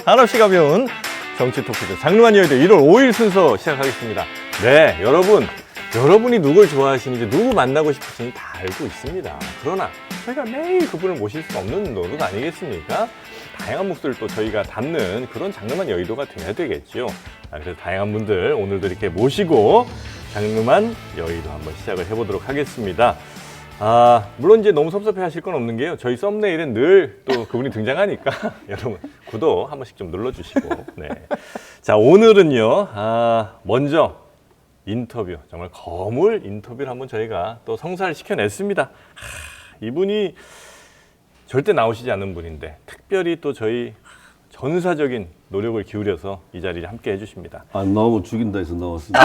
한없이 가벼운 정치 토크죠. 장르만 여의도 1월 5일 순서 시작하겠습니다. 네, 여러분이 누굴 좋아하시는지, 누구 만나고 싶으신지 다 알고 있습니다. 그러나 저희가 매일 그분을 모실 수 없는 노릇 아니겠습니까? 다양한 목소리를 또 저희가 담는 그런 장르만 여의도가 돼야 되겠죠. 그래서 다양한 분들 오늘도 이렇게 모시고 장르만 여의도 한번 시작을 해보도록 하겠습니다. 물론 이제 너무 섭섭해 하실 건 없는 게요. 저희 썸네일엔 늘 또 그분이 등장하니까 여러분 구독 한 번씩 좀 눌러주시고. 네. 자, 오늘은요, 먼저 인터뷰, 정말 거물 인터뷰를 한번 저희가 또 성사를 시켜냈습니다. 이분이 절대 나오시지 않은 분인데 특별히 또 저희 전사적인 노력을 기울여서 이 자리를 함께 해주십니다. 안 나오면 죽인다 해서 나왔습니다.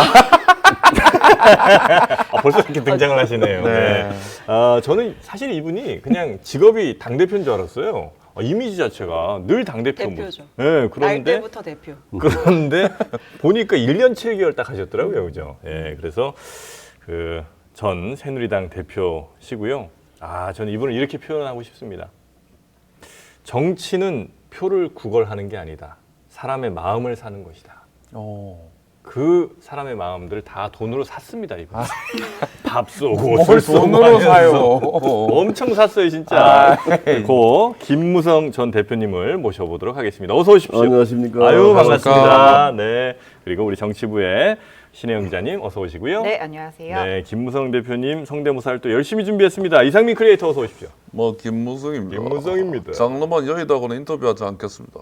벌써 이렇게 등장을 하시네요. 네. 저는 사실 이분이 그냥 직업이 당대표인 줄 알았어요. 이미지 자체가 늘 당대표. 대표죠. 네, 날 때부터 대표. 그런데 보니까 1년 7개월 딱 하셨더라고요. 그죠? 예, 그래서 그 전 새누리당 대표시고요. 저는 이분을 이렇게 표현하고 싶습니다. 정치는 표를 구걸하는 게 아니다. 사람의 마음을 사는 것이다. 그 사람의 마음들을 다 돈으로 샀습니다, 이분. 밥 쏘고 술 쏘고 돈으로 사요. 엄청 샀어요, 진짜. 고 김무성 전 대표님을 모셔보도록 하겠습니다. 어서 오십시오. 안녕하십니까. 아유, 반갑습니다. 네. 그리고 우리 정치부의 신혜영 기자님 어서 오시고요. 네, 안녕하세요. 네, 김무성 대표님 성대모사를 또 열심히 준비했습니다. 이상민 크리에이터 어서 오십시오. 김무성입니다. 김무성입니다. 장르만 여의도하고는 인터뷰하지 않겠습니다.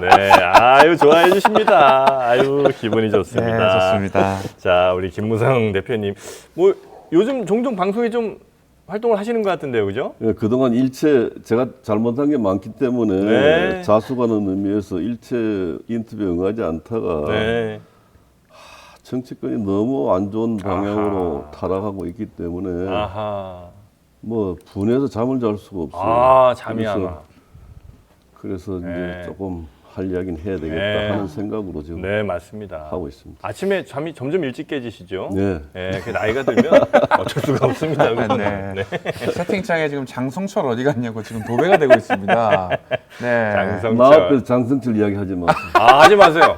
네, 아유 좋아해 주십니다. 아유 기분이 좋습니다. 네, 좋습니다. 자, 우리 김무성 대표님, 뭐 요즘 종종 방송에 좀 활동을 하시는 것 같은데요, 그죠? 예, 그동안 제가 잘못한 게 많기 때문에 네. 자수하는 의미에서 일체 인터뷰에 응하지 않다가 네. 정치권이 너무 안 좋은 방향으로 타락하고 있기 때문에 아하. 뭐 분해서 잠을 잘 수가 없어요. 잠이 안 와. 그래서 이제 네. 조금 할 이야기는 해야 되겠다 네. 하는 생각으로 지금 네, 맞습니다. 하고 있습니다. 아침에 잠이 점점 일찍 깨지시죠? 네. 네, 그 나이가 들면 어쩔 수가 없습니다. 그죠? 네. 채팅창에 지금 장성철 어디 갔냐고 지금 도배가 되고 있습니다. 네. 장성철. 나 앞에서 장성철 이야기 하지 마. 하지 마세요.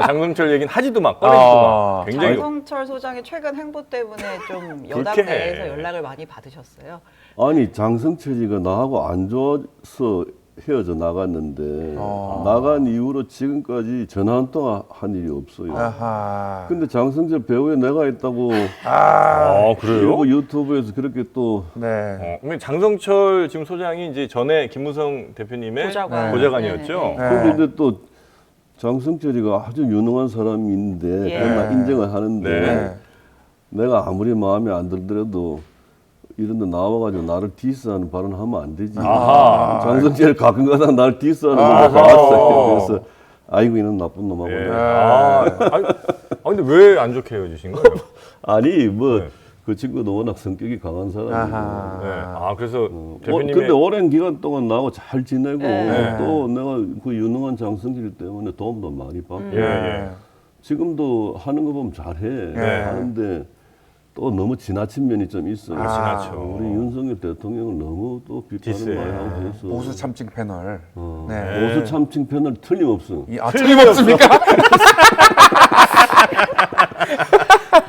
장성철 얘기는 하지도 마, 꺼내지도 마. 굉장히 장성철 소장의 최근 행보 때문에 좀 여당 그렇게 해. 내에서 연락을 많이 받으셨어요. 아니 장성철이가 나하고 안 좋아서 헤어져 나갔는데 나간 이후로 지금까지 전화 한 통 한 일이 없어요. 아하. 근데 장성철 배우에 내가 있다고 그래요? 일부 유튜브에서 그렇게 또 네. 그럼 장성철 지금 소장이 이제 전에 김무성 대표님의 보좌관. 보좌관이었죠. 네, 네. 근데 또 장성철이가 아주 유능한 사람인데 예. 그건 인정을 하는데 네. 내가 아무리 마음에 안 들더라도 이런 데 나와가지고 나를 디스하는 발언을 하면 안 되지. 아하. 장성철 가끔가다 나를 디스하는 걸 봤어요. 그래서 아이고 이런 나쁜 놈하고. 예. 근데 왜 안 좋게 헤어지신 거예요? 아니 뭐 네. 그 친구도 워낙 성격이 강한 사람이고. 아하. 네. 그래서 뭐, 대표님의 근데 오랜 기간 동안 나하고 잘 지내고 네. 또 내가 그 유능한 장성철 때문에 도움도 많이 받고 예. 지금도 하는 거 보면 잘해. 네. 하는데 또 너무 지나친 면이 좀 있어요. 지나쳐. 우리 윤석열 대통령을 너무 또 디스해. 비판을 많이 하고 해서 보수 참칭 패널. 네. 보수 참칭 패널 틀림없어. 틀림없습니까?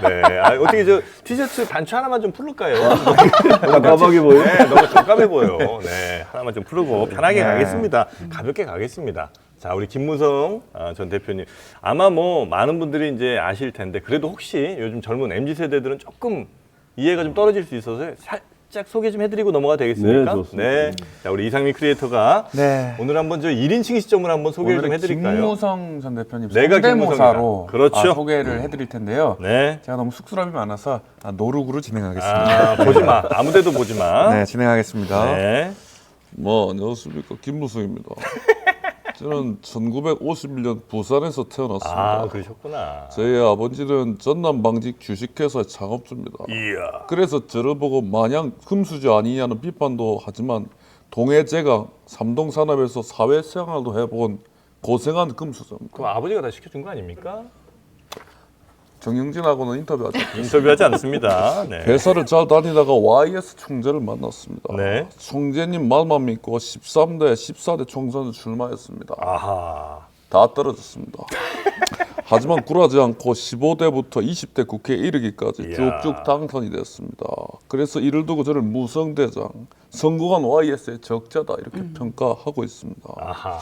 네. 어떻게 저 티셔츠 단추 하나만 좀 풀을까요? 깜깜하게 보여? 네, 너무 깜깜해 보여. 네, 하나만 좀 풀고 편하게 가겠습니다. 가볍게 가겠습니다. 자, 우리 김무성 전 대표님. 아마 뭐 많은 분들이 이제 아실 텐데 그래도 혹시 요즘 젊은 MZ 세대들은 조금 이해가 좀 떨어질 수 있어서 살짝 소개 좀 해드리고 넘어가 되겠습니까? 네, 좋습니다. 네. 자, 우리 이상민 크리에이터가 네. 오늘 한번 저 1인칭 시점을 한번 소개를 좀 오늘은 해드릴까요? 김무성 전 대표님 내가 성대모사로 그렇죠. 소개를 해드릴 텐데요. 네. 제가 너무 쑥스러움이 많아서 노룩으로 진행하겠습니다. 보지 마. 아무데도 보지 마. 네, 진행하겠습니다. 네. 안녕하십니까. 김무성입니다. 저는 1951년 부산에서 태어났습니다. 그러셨구나. 저희 아버지는 전남방직 주식회사 창업주입니다. 이야. 그래서 저를 보고 마냥 금수저 아니냐는 비판도 하지만 동해제강 삼동산업에서 사회생활도 해본 고생한 금수저입니다. 그럼 아버지가 다 시켜준 거 아닙니까? 정영진하고는 인터뷰하지 않겠습니다. 인터뷰하지 않습니다. 네. 회사를 잘 다니다가 YS 총재를 만났습니다. 네. 총재님 말만 믿고 13대, 14대 총선을 출마했습니다. 아하. 다 떨어졌습니다. 하지만 굴하지 않고 15대부터 20대 국회에 이르기까지 이야. 쭉쭉 당선이 됐습니다. 그래서 이를 두고 저를 무성대장, 성공한 YS의 적자다 이렇게 평가하고 있습니다. 아하.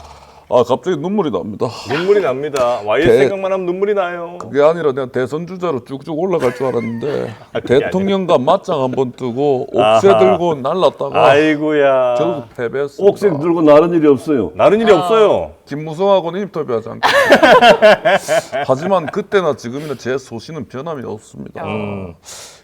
아 갑자기 눈물이 납니다. 눈물이 납니다. YS 대- 생각만 하면 눈물이 나요. 그게 아니라 내가 대선 주자로 쭉쭉 올라갈 줄 알았는데 그게 대통령과 맞짱 한번 뜨고 옥새 아하. 들고 날랐다가 아이고야. 결국 패배했습니다. 옥색 들고 나른 일이 없어요. 나른 일이 없어요. 김무성하고는 인터뷰하지 않겠습니다. 하지만 그때나 지금이나 제 소신은 변함이 없습니다.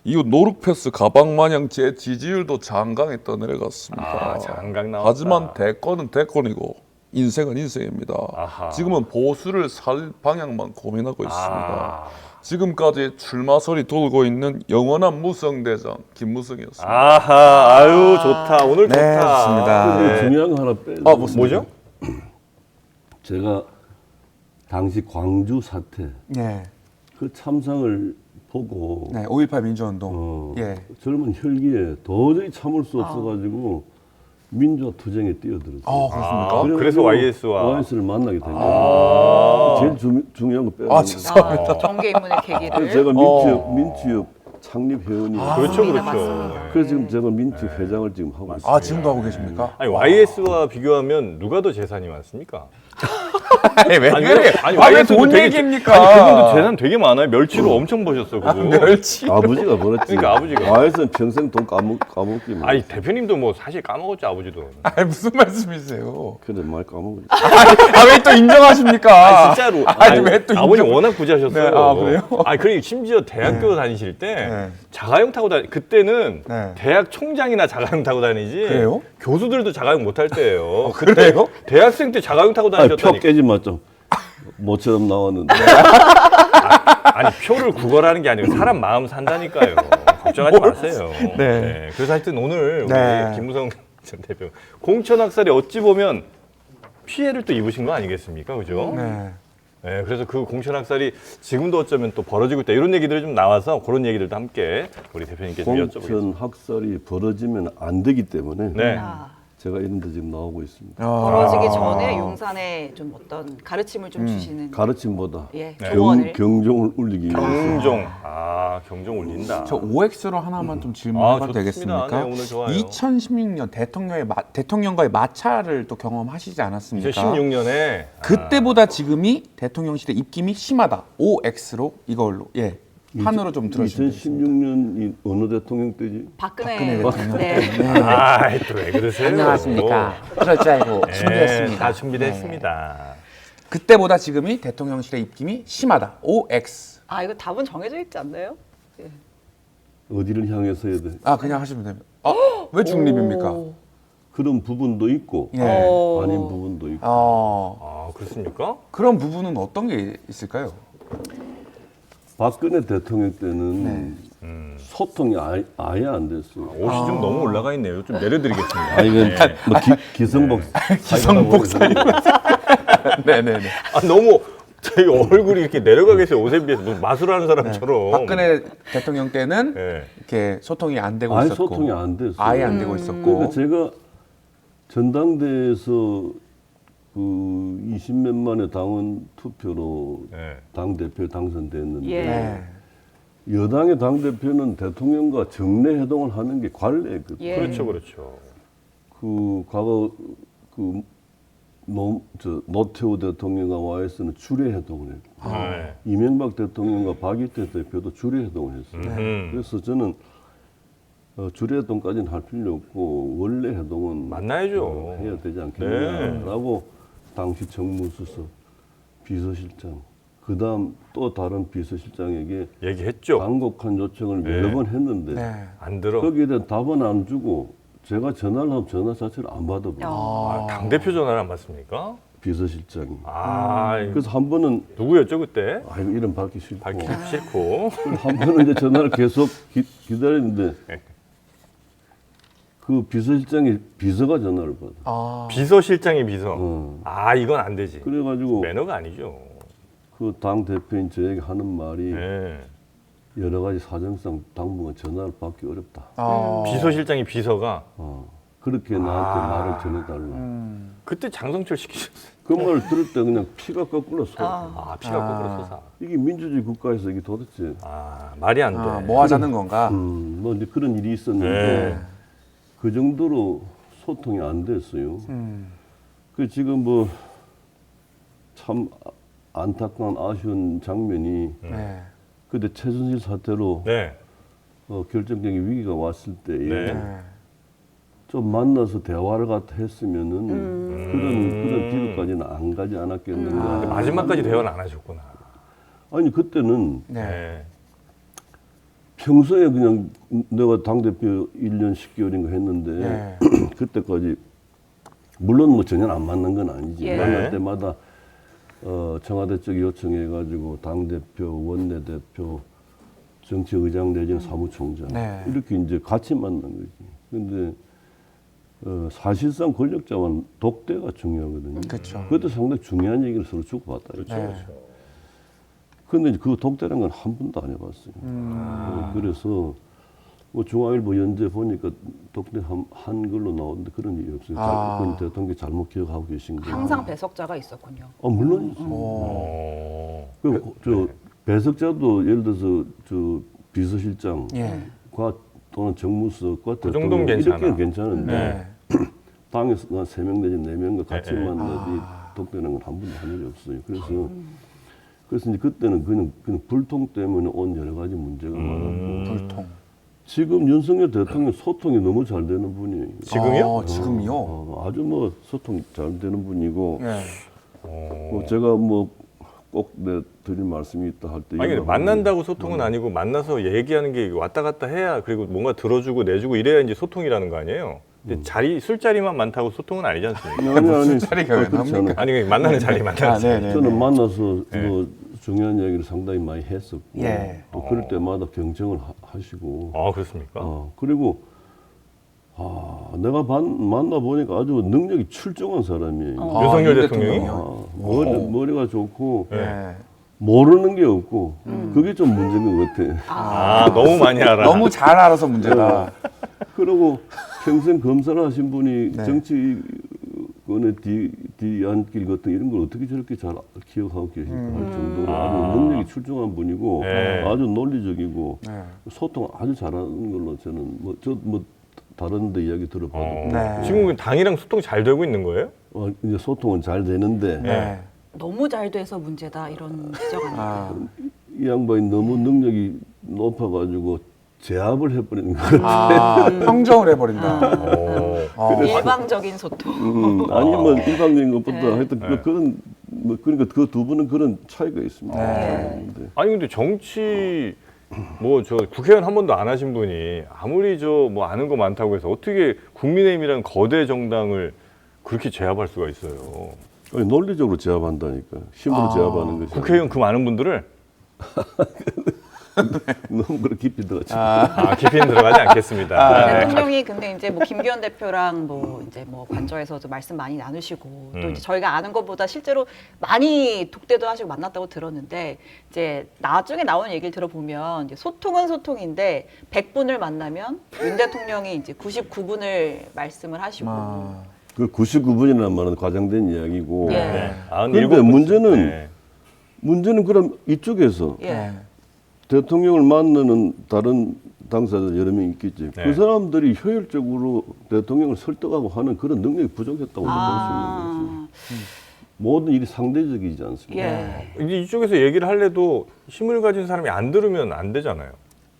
이후 노룩패스 가방 마냥 제 지지율도 장강에 떠내려갔습니다. 아, 장강 나왔다. 하지만 대권은 대권이고 인생은 인생입니다. 아하. 지금은 보수를 살 방향만 고민하고 있습니다. 아. 지금까지 출마설이 돌고 있는 영원한 무성대장 김무성이었습니다. 아하. 아유, 좋다. 오늘 네, 좋다. 좋습니다. 근데 네. 중요한 거 하나 빼. 아, 무슨 뭐죠? 제가 당시 광주 사태 네. 그 참상을 보고 네, 5.18 민주운동. 예. 젊은 혈기에 도저히 참을 수 없어가지고 민주화 투쟁에 뛰어들었어요. 그렇습니까? 아, 그래서 YS와. YS를 만나게 된 거예요. 제일 중요한 거 빼고. 죄송합니다. 정계 입문의 그래서 계기를. 제가 민주협 창립 회원이에요. 그렇죠, 맞습니다, 그렇죠. 맞습니다. 그래서 지금 제가 민주 회장을 지금 하고 있어요. 아, 지금도 하고 계십니까? 아니, YS와 비교하면 누가 더 재산이 많습니까? 아니, 왜 아니, 그래요? 아니, 아, 왜 YS 도 돈 되게 얘기입니까? 아니, 그분도 재산 되게 많아요. 멸치로 엄청 버셨어, 그분. 멸치. 아버지가 벌었지. 그러니까 아버지가. YS는 평생 돈 까먹기만. 아니, 대표님도 뭐 사실 까먹었죠, 아버지도. 아니, 무슨 말씀이세요? 그래 많이 까먹었지. 아, 왜 또 인정하십니까? 진짜로. 아니, 왜또 아버님 인정- 워낙 부자셨어요. 네, 아, 그래요? 아니, 그리고 심지어 대학교 다니실 때 네. 자가용 타고 그때는 네. 대학 총장이나 자가용 타고 다니지. 그래요? 교수들도 자가용 못 탈 때예요. 그래요? 대학생 때 자가용 타고 아니, 표 다니셨다니까. 깨지 마 좀. 모처럼 나왔는데. 아니, 표를 구걸하는 게 아니고 사람 마음 산다니까요. 걱정하지 마세요. 네. 그래서 하여튼 오늘 우리 네. 김무성 전 대표 공천학살이 어찌 보면 피해를 또 입으신 거 아니겠습니까? 그죠? 네. 네, 그래서 그 공천학살이 지금도 어쩌면 또 벌어지고 있다. 이런 얘기들이 좀 나와서 그런 얘기들도 함께 우리 대표님께 좀 여쭤보겠습니다. 공천 학살이 벌어지면 안 되기 때문에 네. 제가 이런 데 지금 나오고 있습니다. 벌어지기 전에 용산에 좀 어떤 가르침을 좀 주시는 가르침보다 예, 네. 조언을. 경종을 울리기 위해서. 경종. 경종 울린다. 저 OX로 하나만 좀 질문해봐도 좋습니다. 되겠습니까? 네, 오늘 좋아요. 2016년 대통령과의 마찰을 또 경험하시지 않았습니까? 2016년에 그때보다 지금이 대통령실의 입김이 심하다. OX로 이걸로 판으로 좀 들어주시면 되겠습니다. 2016년이 어느 대통령 때지? 박근혜 대통령. 네. 또 왜 그러세요? 안녕하십니까. 그럴 줄 알고 네, 준비했습니다. 다 준비됐습니다. 그때보다 지금이 대통령실의 입김이 심하다. OX. 아, 이거 답은 정해져 있지 않나요? 어디를 향해서 해야 돼? 아, 그냥 하시면 됩니다. 왜 중립입니까? 오. 그런 부분도 있고 예. 아닌 부분도 있고. 그렇습니까? 그런 부분은 어떤 게 있을까요? 박근혜 대통령 때는 소통이 아예 안 됐어요. 옷이 좀 너무 올라가 있네요. 좀 내려드리겠습니다. 아니 그 뭐 기성복 기성복 네네네. 너무 저희 얼굴이 이렇게 내려가 계세요. 옷에 비해서 무슨 마술하는 사람처럼. 박근혜 대통령 때는 네. 이렇게 소통이 안 되고 아예 있었고, 소통이 안 됐어요. 아예 안 되고 있었고, 그러니까 제가 전당대회에서 그 20몇 만의 당원 투표로 네. 당 대표 당선됐는데 예. 네. 여당의 당 대표는 대통령과 정례 회동을 하는 게 관례거든요. 예. 그렇죠, 그렇죠. 그 과거 그 노태우 대통령과 YS는 주례 회동을 했고 네. 이명박 대통령과 박일태 대표도 주례 회동을 했어요. 그래서 저는 주례 회동까지는 할 필요 없고 원래 회동은 만나야죠. 해야 되지 않겠냐라고 당시 정무수석, 비서실장, 그다음 또 다른 비서실장에게 얘기했죠. 간곡한 요청을 네. 여러 번 했는데 네. 안 들어. 거기에 대한 답은 안 주고 제가 전화를 하면 전화 자체를 안 받아버려요. 당대표 전화를 안 받습니까? 비서실장이. 그래서 그래서 한 번은 누구였죠, 그때? 아이고 이름 밝기 싫고 밝히기 싫고. 한 번은 이제 전화를 계속 기다렸는데 그 비서실장이 비서가 전화를 받아. 비서실장의 비서. 어. 이건 안 되지. 그래가지고 매너가 아니죠. 그 당 대표인 저에게 하는 말이 네. 여러 가지 사정상 당분간 전화를 받기 어렵다. 비서실장이 비서가 그렇게 나한테 말을 전해달라. 그때 장성철 시키셨어요. 그 말을 들을 때 그냥 피가 거꾸로 솟아. 아, 피가 거꾸로 솟아. 이게 민주주의 국가에서 이게 도대체 말이 안 돼. 뭐 하자는 건가? 뭐 이제 그런 일이 있었는데 네. 그 정도로 소통이 안 됐어요. 그 지금 뭐 참 안타까운 아쉬운 장면이 네. 그때 최순실 사태로 네. 결정적인 위기가 왔을 때에 네. 좀 만나서 대화를 갖다 했으면은 그런 뒤로까지는 안 가지 않았겠는가. 근데 마지막까지 대화를 안 하셨구나. 아니 그때는 네. 평소에 그냥 내가 당대표 1년 10개월인가 했는데 네. 그때까지 물론 뭐 전혀 안 맞는 건 아니지. 예. 만날 때마다 청와대 쪽에 요청해가지고 당대표, 원내대표, 정치의장 내지는 사무총장 네. 이렇게 이제 같이 만난 거지. 근데 사실상 권력자와는 독대가 중요하거든요. 그렇죠. 그것도 상당히 중요한 얘기를 서로 주고받다. 그렇죠. 네. 근데 그 독대라는 건 한 번도 안 해봤어요. 그래서 뭐 중앙일보 연재 보니까 독대 한 걸로 나오는데 그런 일이 없어요. 그건 대통령이 잘못 기억하고 계신 거예요. 항상 배석자가 있었군요. 물론이죠. 저 배석자도 예를 들어서 저 비서실장과 예. 또는 정무수석과 그 정도는 대통령 괜찮아. 이렇게 괜찮은데 네. 당에서 한 3명 내지 4명과 같이 네. 만나지 독대는 건 한 번도 한 일이 없어요. 그래서 이제 그때는 그냥 불통 때문에 온 여러 가지 문제가 많았고 불통. 지금 윤석열 대통령 소통이 너무 잘 되는 분이에요. 지금요? 지금요? 아주 뭐 소통 잘 되는 분이고 예. 뭐 제가 뭐 꼭 드릴 말씀이 있다 할 때 아니 근데 만난다고 소통은 아니고 만나서 얘기하는 게 왔다 갔다 해야 그리고 뭔가 들어주고 내주고 이래야 이제 소통이라는 거 아니에요? 근데 술자리만 많다고 소통은 아니지 않습니까? 무슨 자리가 왜 그렇지 나옵니까? 않아요. 아니 만나는 자리 만나는 자리. 네네. 저는 만나서 네. 뭐 중요한 이야기를 상당히 많이 했었고 예. 또 그럴 때마다 경청을 하시고 그렇습니까? 그리고 내가 만나 보니까 아주 능력이 출중한 사람이에요. 윤석열 윤 대통령이요? 머리가 좋고 예. 모르는 게 없고 그게 좀 문제인 것 같아. 너무 많이 알아. 너무 잘 알아서 문제다. 그리고 평생 검사를 하신 분이 네. 정치권의 뒤안길 같은 이런 걸 어떻게 저렇게 잘 기억하고 계실까 할 정도로 아주 능력이 출중한 분이고 네. 아주 논리적이고 네. 소통 아주 잘하는 걸로 저는 뭐 다른 데 이야기 들어봐도 네. 지금 당이랑 소통이 잘 되고 있는 거예요? 이제 소통은 잘 되는데 네. 너무 잘 돼서 문제다 이런 지적 아닐까요? 이 양반이 너무 능력이 높아가지고 제압을 해버리는 거예요. 평정을 해버린다. 일방적인 소통. 아니면 일방적인 것보다 네. 하여튼 그런 그러니까 그 두 분은 그런 차이가 있습니다. 네. 네. 아니 근데 정치 뭐 저 국회의원 한 번도 안 하신 분이 아무리 저 뭐 아는 거 많다고 해서 어떻게 국민의힘이라는 거대 정당을 그렇게 제압할 수가 있어요? 아니, 논리적으로 제압한다니까. 힘으로 제압하는 거죠. 국회의원 그 많은 분들을 너무 그렇게 깊이 들어가지. 깊이는 들어가지 않겠습니다. 네. 대통령이 근데 이제 뭐 김기현 대표랑 뭐 이제 뭐 관저에서도 말씀 많이 나누시고 또 이제 저희가 아는 것보다 실제로 많이 독대도 하시고 만났다고 들었는데 이제 나중에 나온 얘기를 들어보면 이제 소통은 소통인데 100분을 만나면 윤 대통령이 이제 99분을 말씀을 하시고 그 99분이라는 말은 과장된 이야기고. 예. 네. 그런데 문제는 네. 문제는 그럼 이쪽에서 예. 대통령을 만나는 다른 당사자 여러 명 있겠지. 네. 그 사람들이 효율적으로 대통령을 설득하고 하는 그런 능력이 부족했다고 볼 수 있는 거지. 모든 일이 상대적이지 않습니까? 예. 이제 이쪽에서 얘기를 할래도 힘을 가진 사람이 안 들으면 안 되잖아요.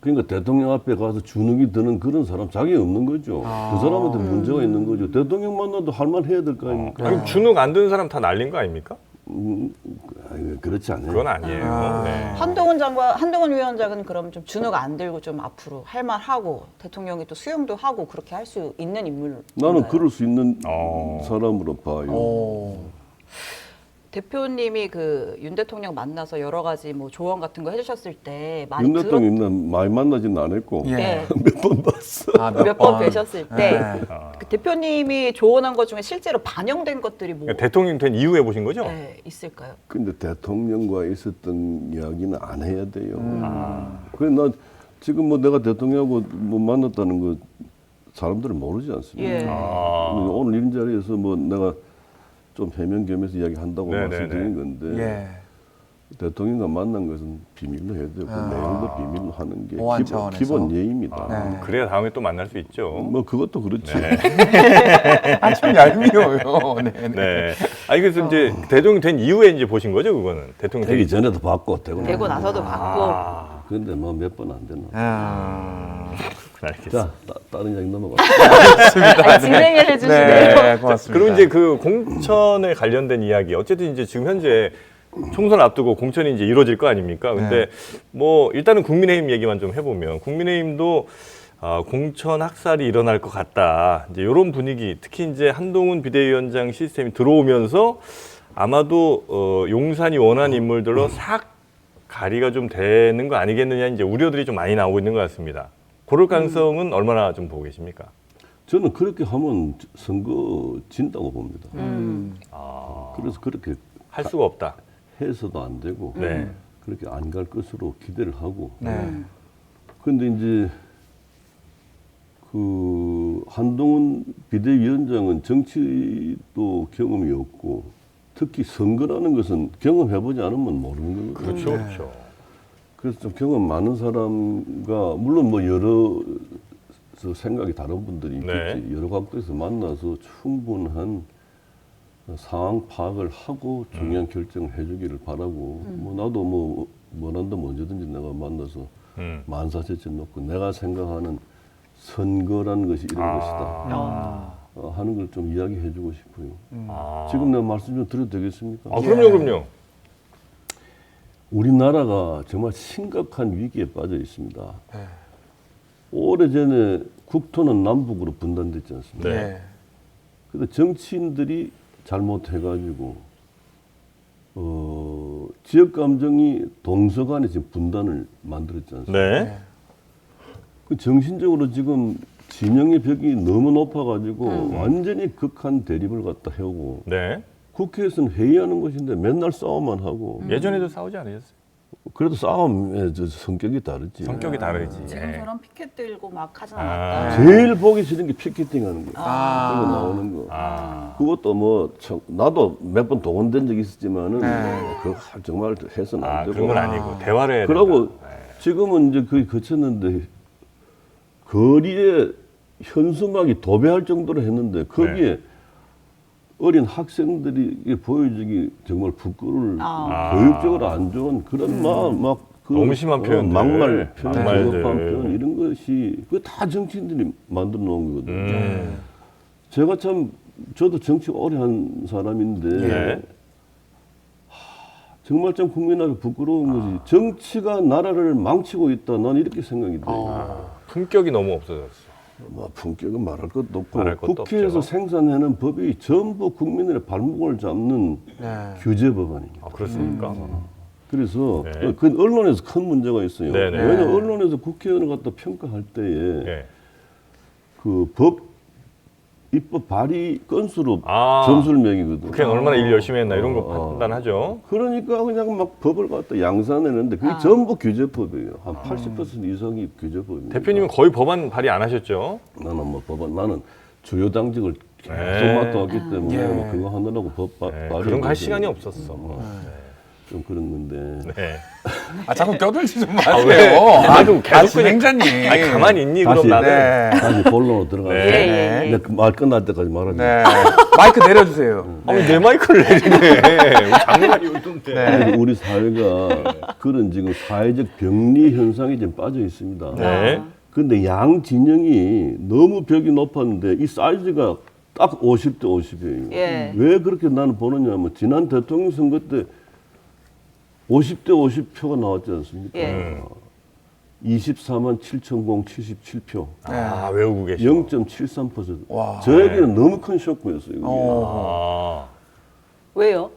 그러니까 대통령 앞에 가서 주눅이 드는 그런 사람 자격이 없는 거죠. 그 사람한테 문제가 있는 거죠. 대통령 만나도 할 말 해야 될 거 아닙니까? 그럼 주눅 안 드는 사람 다 날린 거 아닙니까? 그렇지 않아요. 그건 아니에요. 네. 한동훈 위원장은 그럼 좀 주눅 안 들고 좀 앞으로 할 말 하고 대통령이 또 수용도 하고 그렇게 할 수 있는 인물. 나는 그럴 수 있는 사람으로 봐요. 대표님이 그 윤 대통령 만나서 여러 가지 뭐 조언 같은 거 해주셨을 때 많이 윤 대통령 많이 만나지는 않았고 예. 네. 몇 번 봤어. 몇 번 뵈셨을 때 네. 그 대표님이 조언한 것 중에 실제로 반영된 것들이 뭐 대통령 된 이후에 보신 거죠? 네, 있을까요? 근데 대통령과 있었던 이야기는 안 해야 돼요. 그래 나 지금 뭐 내가 대통령하고 뭐 만났다는 거 사람들은 모르지 않습니까? 예. 오늘 이런 자리에서 뭐 내가 좀 해명 겸해서 이야기한다고 네네네. 말씀드린 건데 예. 대통령과 만난 것은 비밀로 해야 되고 내용도 비밀로 하는 게 보안 기본, 차원에서. 기본 예의입니다. 네. 그래야 다음에 또 만날 수 있죠. 뭐 그것도 그렇지. 좀 얄미워요. 네. 네. 네. 아니 그래서 이제 대통령 된 이후에 이제 보신 거죠, 그거는 대통령 되기 되기 전에도 봤고 되고 되고 나서도 아. 봤고 근데 뭐 몇 번 안 되나. 알겠습니다. 자 다른 이야기 넘어가. 아니, 진행을 해주시네요. 네, 고맙습니다. 그리고 이제 그 공천에 관련된 이야기, 어쨌든 이제 지금 현재 총선 앞두고 공천이 이제 이루어질 거 아닙니까? 근데 뭐 일단은 국민의힘 얘기만 좀 해보면 국민의힘도 공천 학살이 일어날 것 같다. 이제 이런 분위기, 특히 이제 한동훈 비대위원장 시스템이 들어오면서 아마도 용산이 원하는 인물들로 싹 가리가 좀 되는 거 아니겠느냐 이제 우려들이 좀 많이 나오고 있는 것 같습니다. 그럴 가능성은 얼마나 좀 보고 계십니까? 저는 그렇게 하면 선거 진다고 봅니다. 그래서 그렇게 할 수가 없다. 해서도 안 되고 네. 그렇게 안 갈 것으로 기대를 하고. 네. 근데 이제 그 한동훈 비대위원장은 정치도 경험이 없고 특히 선거라는 것은 경험해보지 않으면 모르는 거거든요. 그렇죠, 그렇죠. 그래서 좀 경험 많은 사람과 물론 뭐 여러 생각이 다른 분들이 있겠지. 네. 여러 각도에서 만나서 충분한 상황 파악을 하고 중요한 결정을 해주기를 바라고 뭐 나도 뭐 원한다면 언제든지 내가 만나서 만사제쳐 놓고 내가 생각하는 선거라는 것이 이런 것이다 하는 걸 좀 이야기해주고 싶어요. 지금 내가 말씀 좀 드려도 되겠습니까? 그럼요. 우리나라가 정말 심각한 위기에 빠져 있습니다. 오래전에 국토는 남북으로 분단됐지 않습니까? 네. 근데 정치인들이 잘못해가지고 지역 감정이 동서간에 지금 분단을 만들었지 않습니까? 네. 그 정신적으로 지금 진영의 벽이 너무 높아가지고 완전히 극한 대립을 갖다 해오고 네. 국회에서는 회의하는 것인데 맨날 싸움만 하고 예전에도 싸우지 않으셨어요? 그래도 싸움의 저 성격이 다르지. 성격이 다르지. 예. 지금처럼 피켓 들고 막 하진 아. 않았다. 제일 보기 싫은 게 피켓팅 하는 거. 이거 나오는 거. 그것도 뭐 나도 몇 번 동원된 적이 있었지만은 그거 정말 해서는 안 되고. 그런 건 아니고 대화를 해야 그러고 된다. 지금은 이제 거의 거쳤는데 거리에 현수막이 도배할 정도로 했는데 거기에 어린 학생들이 이게 보여주기 정말 부끄러울 교육적으로 안 좋은 그런 그 너무 심한 표현들. 막말 표현, 막말들. 저급한 표현 이런 것이 그 다 정치인들이 만들어 놓은 거거든요. 제가 참 저도 정치 오래 한 사람인데 네. 정말 좀 국민 앞에 부끄러운 것이 정치가 나라를 망치고 있다. 난 이렇게 생각이 돼요. 품격이 너무 없어졌어. 뭐 품격은 말할 것도 없고 말할 것도 국회에서 없죠. 생산하는 법이 전부 국민들의 발목을 잡는 규제 법안입니다. 그렇습니까? 그래서 네. 그 언론에서 큰 문제가 있어요. 네네. 왜냐하면 언론에서 국회의원을 갖다 평가할 때에 예. 그 법 입법 발의 건수로 아. 점수를 매기거든. 국회는 얼마나 일 열심히 했나 이런 거 판단하죠. 그러니까 그냥 막 법을 갖다 양산했는데 그게 전부 규제법이에요. 한 80% 이상이 규제법입니다. 대표님은 거의 법안 발의 안 하셨죠? 나는 뭐 법안 나는 주요 당직을 계속 네. 맡아왔기 때문에 뭐 그거 하느라고 법 네, 발의 그런 거 할 시간이 없었어. 좀 그런 건데 네. 자꾸 껴들지 좀 왜? 마세요. 나도 계속 진행자님. 아니, 가만히 있니? 다시 그럼 나는. 네. 다시 본론으로 들어가서 네. 예. 말 끝날 때까지 말하지. 네. 마이크 내려주세요. 아니, 내 마이크를 내리네. 장난이 울던데. 그래서 우리 사회가 그런 지금 사회적 병리 현상이 지금 빠져 있습니다. 네. 근데 양 진영이 너무 벽이 높았는데 이 사이즈가 딱 50대 50이에요. 예. 왜 그렇게 나는 보느냐 하면 지난 대통령 선거 때 50대 50표가 나왔지 않습니까? 예. 24만 7,077표. 외우고 계셔. 0.73%. 와. 저에게는 너무 큰 쇼크였어요. 이게. 아. 왜요?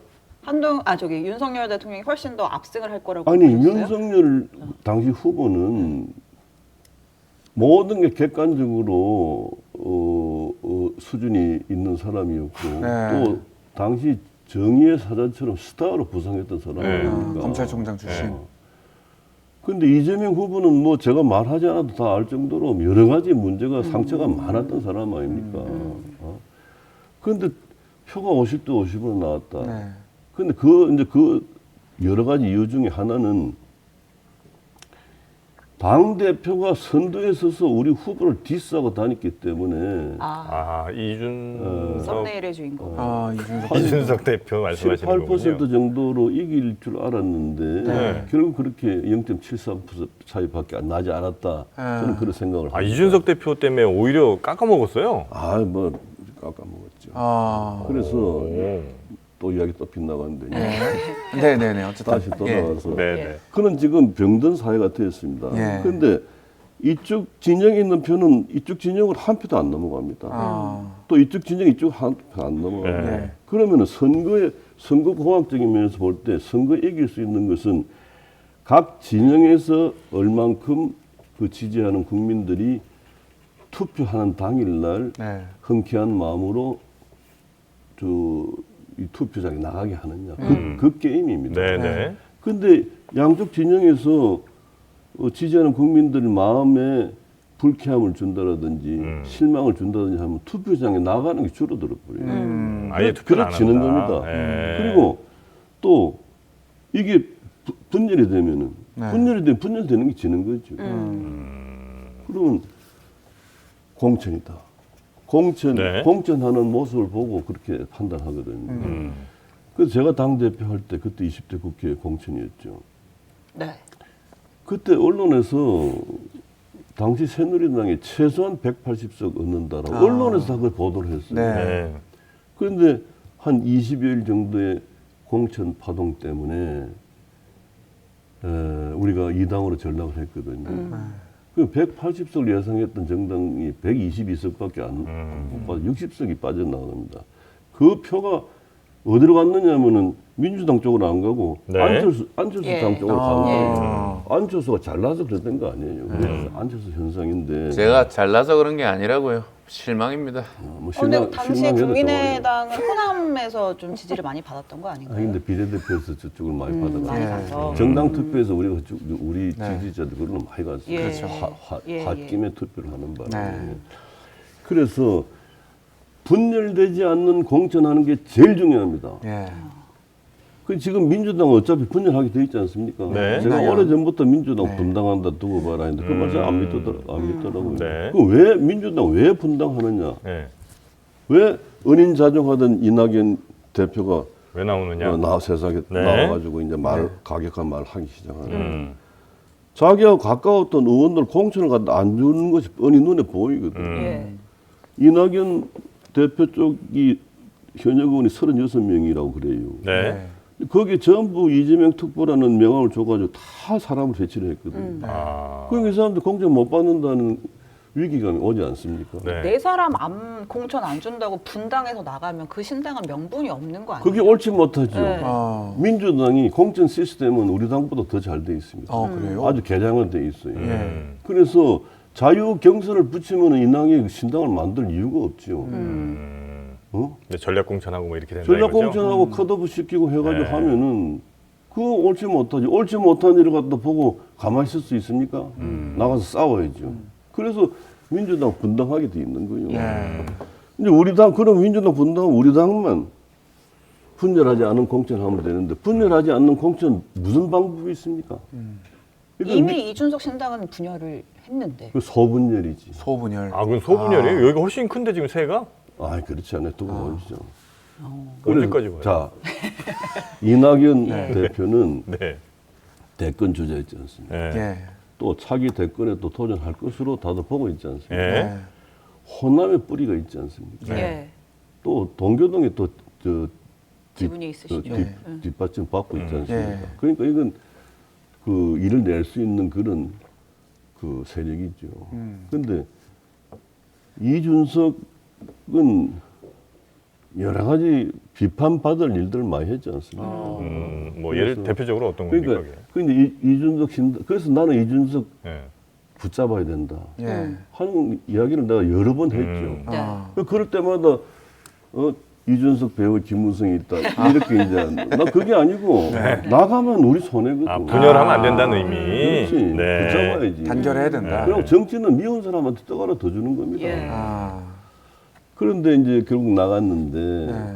윤석열 대통령이 훨씬 더 압승을 할 거라고 아니 보셨어요? 윤석열 당시 후보는 모든 게 객관적으로 수준이 있는 사람이었고 네. 또 당시 정의의 사자처럼 스타로 부상했던 사람이니까. 검찰총장 출신. 근데 이재명 후보는 뭐 제가 말하지 않아도 다 알 정도로 여러 가지 문제가 상처가 많았던 사람 아닙니까? 그런데 표가 50대 50으로 나왔다. 네. 근데 이제 그 여러 가지 이유 중에 하나는 당 대표가 선두에 서서 우리 후보를 디스하고 다녔기 때문에 이준석 썸네일의 주인공. 이준석 대표 말씀하시는 7, 8% 거군요. 정도로 이길 줄 알았는데 네. 결국 그렇게 0.73% 차이밖에 나지 않았다. 저는 그런 생각을 합니다. 이준석 대표 때문에 오히려 깎아먹었어요. 뭐 깎아먹었죠. 그래서 오. 또 이야기 또 빗나가는데 네네네. 어쨌든 다시 돌아와서 네네. 그런 지금 병든 사회가 되었습니다. 예. 그런데 이쪽 진영에 있는 표는 이쪽 진영을 한 표도 안 넘어갑니다. 또 이쪽 진영이 이쪽 한 표 안 넘어갑니다. 네. 그러면은 선거 공학적인 면에서 볼 때 선거에 이길 수 있는 것은 각 진영에서 얼만큼 그 지지하는 국민들이 투표하는 당일날 네. 흔쾌한 마음으로 이 투표장에 나가게 하느냐. 그 게임입니다. 네네. 근데 양쪽 진영에서 지지하는 국민들 마음에 불쾌함을 준다라든지 실망을 준다든지 하면 투표장에 나가는 게 줄어들어 버려요. 아예 투표를 안 지는 합니다. 겁니다. 예. 그리고 또 이게 분열이 되면은 분열되는 게 지는 거죠. 그러면 공천이다. 네. 공천하는 모습을 보고 그렇게 판단하거든요. 그래서 제가 당대표 할 때 그때 20대 국회 공천이었죠. 네. 그때 언론에서 당시 새누리당이 최소한 180석 얻는다라고 언론에서 다 그걸 보도를 했어요. 네. 네. 그런데 한 20여일 정도의 공천 파동 때문에 우리가 2당으로 전락을 했거든요. 그 180석을 예상했던 정당이 122석밖에 못 빠져 60석이 빠져나갑니다. 그 표가 어디로 갔느냐면은 민주당 쪽으로 안 가고 네. 안철수 예. 당 쪽으로 간 거예요. 아. 안철수가 잘나서 그랬던 거 아니에요. 그래서 안철수 현상인데. 제가 잘나서 그런 게 아니라고요. 실망입니다. 뭐 근데 당시 실망해도 국민의당은 호남에서 좀 지지를 많이 받았던 거 아닌가요? 근데 비례대표에서 저쪽을 많이 많이 받아가지고 가서. 정당 투표에서 우리 지지자들 그걸로 많이 갔어요. 예. 그렇죠. 예, 홧김에 투표를 하는 바람에. 네. 그래서 분열되지 않는 공천하는 게 제일 중요합니다. 예. 그 지금 민주당은 어차피 분열하게 돼 있지 않습니까? 네. 제가 네. 오래전부터 민주당 네. 분당한다 두고 봐라 했는데 그 말 잘 안 믿더라고요. 네. 그럼 왜 민주당 왜 분당하느냐? 네. 왜 은인자정하던 이낙연 대표가 왜 나오느냐? 세상에 네. 나와가지고 이제 네. 가격한 말 하기 시작하는. 자기하고 가까웠던 의원들 공천을 갖다 안 주는 것이 뻔히 눈에 보이거든. 예. 이낙연 대표 쪽이 현역 의원이 36명이라고 그래요. 네. 거기에 전부 이재명 특보라는 명함을 줘가지고 다 사람을 배치를 했거든. 그러니까 이 사람들 공천 못 받는다는 위기감이 오지 않습니까? 네. 네 사람 공천 안 준다고 분당에서 나가면 그 신당은 명분이 없는 거 아니에요? 그게 옳지 못하죠. 네. 민주당이 공천 시스템은 우리 당보다 더 잘 돼 있습니다. 그래요? 아주 개량은 돼 있어요. 음. 그래서 자유 경선을 붙이면 이낙연이 신당을 만들 이유가 없죠. 근데 전략 공천하고 뭐 이렇게 된다 전략 이거죠? 공천하고 컷오프 시키고 해가지고 네. 하면은 그거 옳지 못하지. 옳지 못한 일을 갖다 보고 가만히 있을 수 있습니까? 나가서 싸워야죠. 그래서 민주당 분당하게 돼 있는 거예요. 예. 이제 우리 당 그럼 민주당 분당은 우리 당만 분열하지 않은 공천하면 되는데 분열하지 않는 공천 무슨 방법이 있습니까? 그러니까 이미 이준석 신당은 분열을 했는데. 그 소분열이지. 소분열. 그건 소분열이에요? 여기가 훨씬 큰데 지금 새가? 그렇지 않아요. 두고 보시죠. 언제까지 봐요? 자, 이낙연 대표는 네. 대권 주자였지 않습니까? 네. 예. 또 차기 대권에 또 도전할 것으로 다들 보고 있지 않습니까? 예. 호남의 뿌리가 있지 않습니까? 예. 또 동교동에 또 지분이 있으시죠. 뒷받침 받고 있지 않습니까? 예. 그러니까 이건 그 일을 낼 수 있는 그런 그 세력이죠. 그런데 이준석은 여러 가지 비판받을 일들을 많이 했지 않습니까? 뭐 예를 그래서- 대표적으로 어떤 겁니까? 그러니까 근데 이준석 신당 그래서 나는 이준석 예. 붙잡아야 된다 예. 하는 이야기를 내가 여러 번 했죠. 음. 아. 그럴 때마다 이준석 배우 김무성이 있다 이렇게 이제 나 그게 아니고 나가면 우리 손해거든. 아, 분열하면 안 된다는 의미. 그렇지. 네. 붙잡아야지. 단결해야 된다. 그리고 정치는 미운 사람한테 떡 하나 더 주는 겁니다. 예. 아. 그런데 이제 결국 나갔는데 네.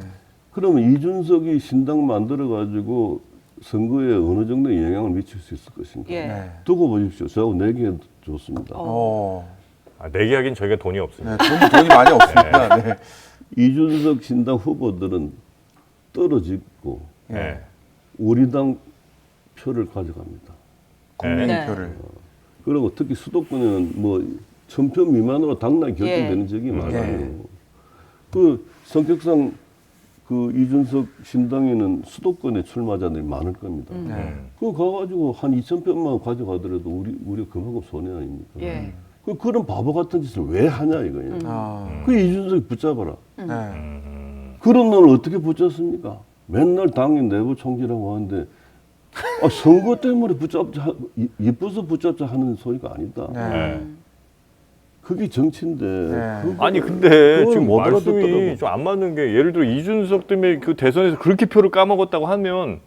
그러면 이준석이 신당 만들어 가지고 선거에 어느 정도 영향을 미칠 수 있을 것인가? 예. 네. 두고 보십시오. 저하고 내기해 줬습니다. 아, 내기하긴 저희가 돈이 없습니다. 네, 돈이 많이 없습니다. 네. 이준석 신당 후보들은 떨어지고 네. 우리 당 표를 가져갑니다. 국민의 네. 표를. 그리고 특히 수도권은 뭐 1000표 미만으로 당락이 결정되는 예. 적이 많아요. 예. 그 성격상 그 이준석 신당에는 수도권에 출마자들이 많을 겁니다. 네. 그거 가가지고 한 2000표만 가져가더라도 우리가 그만큼 손해 아닙니까? 예. 그런 바보 같은 짓을 왜 하냐 이거예요. 아. 그 이준석이 붙잡아라. 네. 그런 놈을 어떻게 붙잡습니까? 맨날 당의 내부 총재라고 하는데 선거 때문에 붙잡자, 예뻐서 붙잡자 하는 소리가 아니다. 네. 그게 정치인데. 네. 그거- 아니 근데 그걸 지금 못 말씀이 알아듣더라고. 좀 안 맞는 게 예를 들어 이준석 때문에 그 대선에서 그렇게 표를 까먹었다고 하면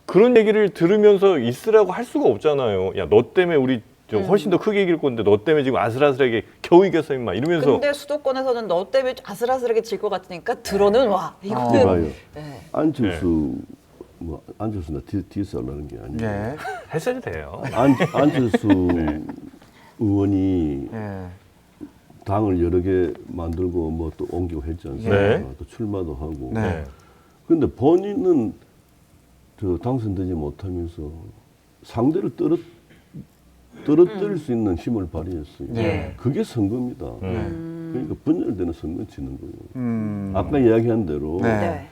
그런 얘기를 들으면서 있으라고 할 수가 없잖아요. 야, 너 때문에 우리 저 훨씬 더 크게 이길 건데 너 때문에 지금 아슬아슬하게 겨우 이겼어 임마 이러면서 근데 수도권에서는 너 때문에 아슬아슬하게 질 것 같으니까 들어는 와. 이거는 봐요. 네. 안철수 뭐 안철수나 디스 하려는 게 아니고 예. 했어도 돼요. 안철수 의원이 예. 당을 여러 개 만들고 뭐 또 옮기고 했지 않습니까? 네. 또 출마도 하고. 네. 근데 본인은 당선되지 못하면서 상대를 떨어뜨릴 수 있는 힘을 발휘했어요. 예. 그게 선거입니다. 그러니까 분열되는 선거는 지는 거예요. 음. 아까 이야기한 대로 네.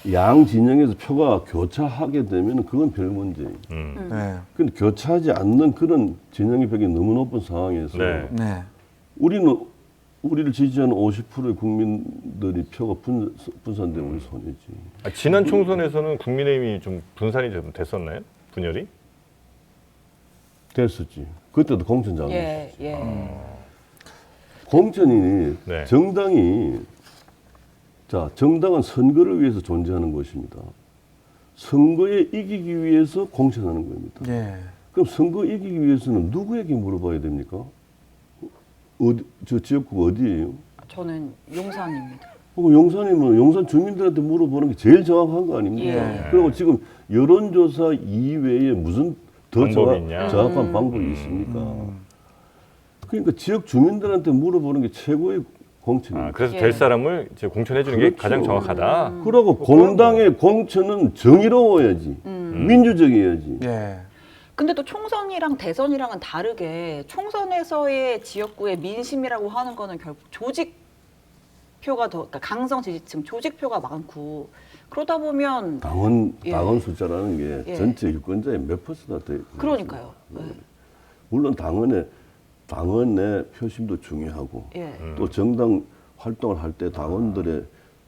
네. 양 진영에서 표가 교차하게 되면 그건 별 문제예요. 네. 근데 교차하지 않는 그런 진영의 벽이 너무 높은 상황에서 네. 네. 우리를 지지하는 50%의 국민들이 표가 분산되면 우리 손해지. 아, 지난 총선에서는 국민의힘이 좀 분산이 좀 됐었나요? 분열이? 됐었지. 그때도 공천장. 예. 예. 공천이 네. 정당은 선거를 위해서 존재하는 것입니다. 선거에 이기기 위해서 공천하는 겁니다. 예. 그럼 선거 이기기 위해서는 누구에게 물어봐야 됩니까? 저 지역구가 어디예요? 저는 용산입니다. 용산이면 용산 주민들한테 물어보는 게 제일 정확한 거 아닙니까? 예. 그리고 지금 여론조사 이외에 무슨 더 방법이 있냐? 정확한 방법이 있습니까? 그러니까 지역 주민들한테 물어보는 게 최고의 공천입니다. 아, 그래서 예. 될 사람을 이제 공천해 주는 게 그렇죠. 가장 정확하다. 그러고 공당의 공천은 정의로워야지, 민주적이어야지. 예. 근데 또 총선이랑 대선이랑은 다르게 총선에서의 지역구의 민심이라고 하는 거는 결국 조직표가 그러니까 강성 지지층 조직표가 많고 그러다 보면 당원 예. 숫자라는 게 예. 전체 유권자의 몇 퍼센트나 돼. 그러니까요. 물론 당원의 표심도 중요하고 예. 또 정당 활동을 할 때 당원들의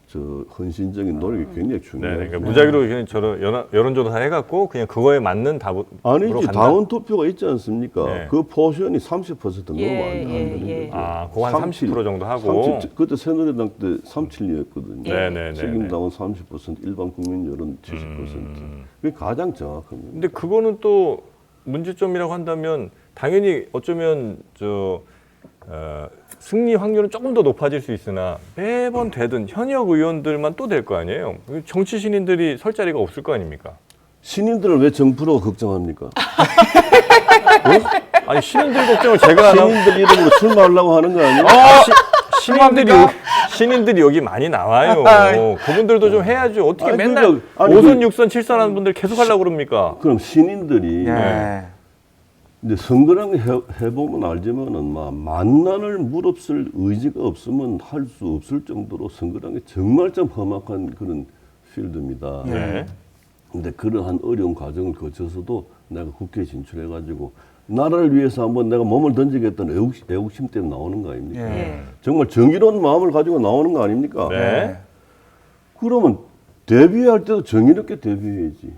저 헌신적인 노력이 굉장히 네, 중요해요. 그러니까 무작위로 그냥 여론조사 해갖고 그냥 그거에 맞는 답으로 아니지 간다. 당원 투표가 있지 않습니까? 네. 그 포션이 30% 넘으면 예, 안 예, 되는 예. 거죠. 아, 그거 한 30% 정도 하고. 37, 그때 새누리당 때 37이었거든요. 예. 네네네. 책임당원 30%, 일반 국민 여론 70%. 그게 가장 정확합니다. 근데 그거는 또 문제점이라고 한다면 당연히 어쩌면 승리 확률은 조금 더 높아질 수 있으나 매번 되든 현역 의원들만 또 될 거 아니에요. 정치 신인들이 설 자리가 없을 거 아닙니까? 신인들을 왜 정프로 걱정합니까? 아니 신인들 걱정을 제가 안 하고 신인들 이름으로 출마하려고 하는 거 아니에요? 신인들이 여기 많이 나와요. 그분들도 좀 해야죠. 어떻게 아니, 맨날 그러니까, 아니, 5선, 6선, 7선 하는 분들 계속 하려고 그럽니까? 그럼 신인들이 예. 이제 선거라는 거 해보면 알지만은 만난을 무릅쓸 의지가 없으면 할 수 없을 정도로 선거라는 게 정말 좀 험악한 그런 필드입니다. 네. 근데 그러한 어려운 과정을 거쳐서도 내가 국회에 진출해가지고 나라를 위해서 한번 내가 몸을 던지겠다는 애국심 때문에 나오는 거 아닙니까? 예. 예. 정말 정의로운 마음을 가지고 나오는 거 아닙니까? 네. 그러면 대비할 때도 정의롭게 대비해야지.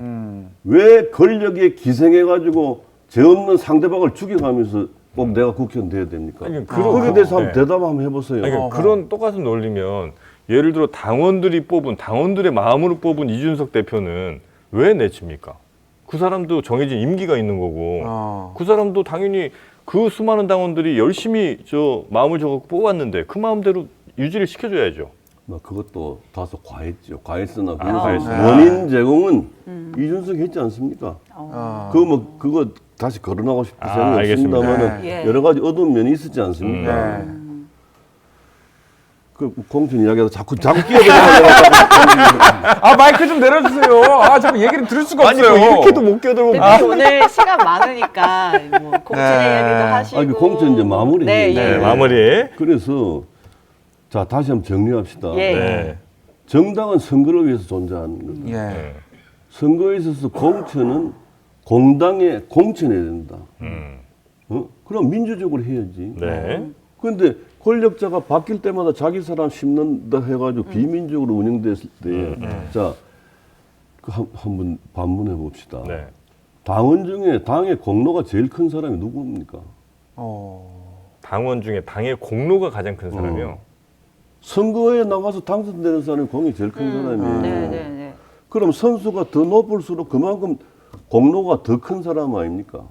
왜 권력에 기생해가지고 죄 없는 상대방을 죽여가면서 꼭 내가 국회의원 돼야 됩니까? 아니, 거기에 대해서 한번 네. 대답 한번 해보세요. 아니, 그러니까 그런 똑같은 논리면 예를 들어 당원들의 마음으로 뽑은 이준석 대표는 왜 내칩니까? 그 사람도 정해진 임기가 있는 거고 그 사람도 당연히 그 수많은 당원들이 열심히 마음을 줘갖고 뽑았는데 그 마음대로 유지를 시켜줘야죠. 뭐 그것도 다소 과했죠. 과했으나 과했어요. 원인 제공은 이준석이 했지 않습니까? 그거 다시 거론하고 싶은 생각이 알겠습니다. 없습니다만은 네. 여러 가지 어두운 면이 있었지 않습니까? 네. 그 공천 이야기하다 자꾸 끼어들어가려고 아 마이크 좀 내려주세요. 아 잠깐 얘기를 들을 수가 아니 없어요. 뭐 이렇게도 못 껴들고 대표님 오늘 시간 많으니까 뭐 공천의 네. 이야기도 하시고. 아니, 그 공천 이제 마무리. 네, 예. 네, 마무리. 그래서 자 다시 한번 정리합시다. 예. 네. 정당은 선거를 위해서 존재하는 겁니다. 예. 네. 선거에 있어서 공천은 공당에 공천해야 된다. 그럼 민주적으로 해야지. 네. 그런데 권력자가 바뀔 때마다 자기 사람 심는다 해가지고 비민주적으로 운영됐을 때, 자, 한번 반문해 봅시다. 네. 당원 중에 당의 공로가 제일 큰 사람이 누굽니까? 당원 중에 당의 공로가 가장 큰 사람이요. 선거에 나가서 당선되는 사람이 공이 제일 큰 사람이에요. 네, 네, 네. 그럼 선수가 더 높을수록 그만큼 공로가 더 큰 사람 아닙니까?